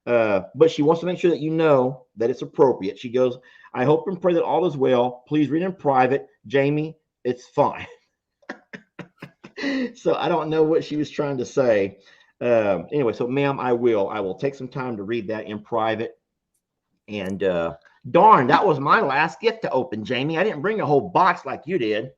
But she wants to make sure that you know that it's appropriate. She goes, I hope and pray that all is well. Please read in private. Jamie, it's fine. So I don't know what she was trying to say. Anyway, so ma'am, I will take some time to read that in private. And darn, that was my last gift to open, Jamie. I didn't bring a whole box like you did.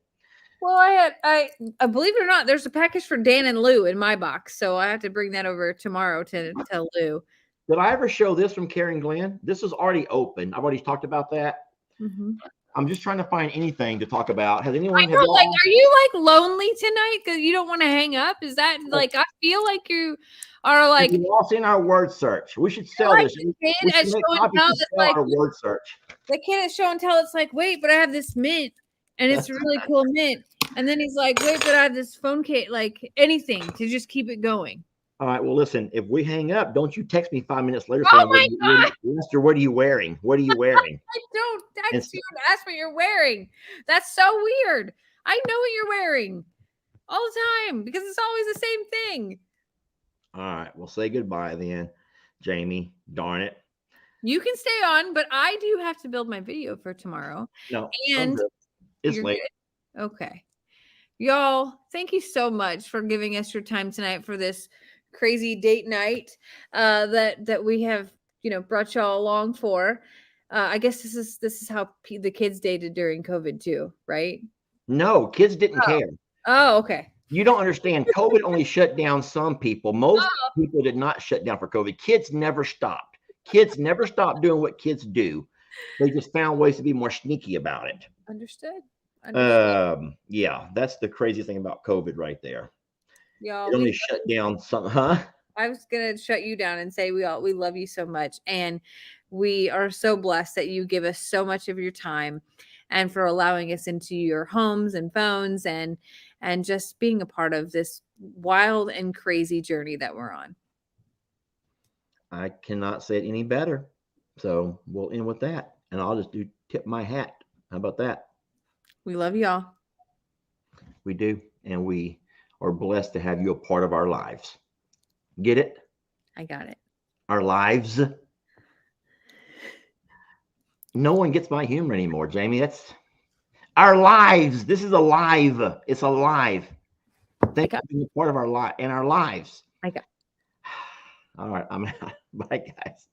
Well, I believe it or not, there's a package for Dan and Lou in my box, so I have to bring that over tomorrow to Lou. Did I ever show this from Karen Glenn? This is already open. I've already talked about that. Mm-hmm. I'm just trying to find anything to talk about. Has anyone? I know, like, are you like lonely tonight because you don't want to hang up? Is that like, I feel like you are like. We've all seen our word search. We should sell this. We should make copies to sell like, our word search. The kid at show and tell, it's like, wait, but I have this mint, and it's really cool mint. And then he's like, wait, but I have this phone case, like anything to just keep it going. All right. Well, listen, if we hang up, don't you text me 5 minutes later Oh saying, my God. Lester, what are you wearing? What are you wearing? I don't text you and ask what you're wearing. That's so weird. I know what you're wearing all the time because it's always the same thing. All right. Well, say goodbye then, Jamie. Darn it. You can stay on, but I do have to build my video for tomorrow. No, and it's late. Good? Okay. Y'all, thank you so much for giving us your time tonight for this crazy date night that we have, brought y'all along for. I guess this is how the kids dated during COVID too, right? No, kids didn't care. Oh, okay. You don't understand. COVID only shut down some people. Most people did not shut down for COVID. Kids never stopped. Kids never stopped doing what kids do. They just found ways to be more sneaky about it. Understood. Yeah, that's the craziest thing about COVID right there. Y'all, it only shut down some, huh? I was gonna shut you down and say we love you so much, and we are so blessed that you give us so much of your time, and for allowing us into your homes and phones, and just being a part of this wild and crazy journey that we're on. I cannot say it any better. So we'll end with that, and I'll just tip my hat. How about that? We love y'all. We do, and we are blessed to have you a part of our lives. Get it? I got it. Our lives. No one gets my humor anymore, Jamie. That's our lives. This is alive. It's alive. Thank you for being a part of our life and our lives. I got it. All right. I'm out. Bye, guys.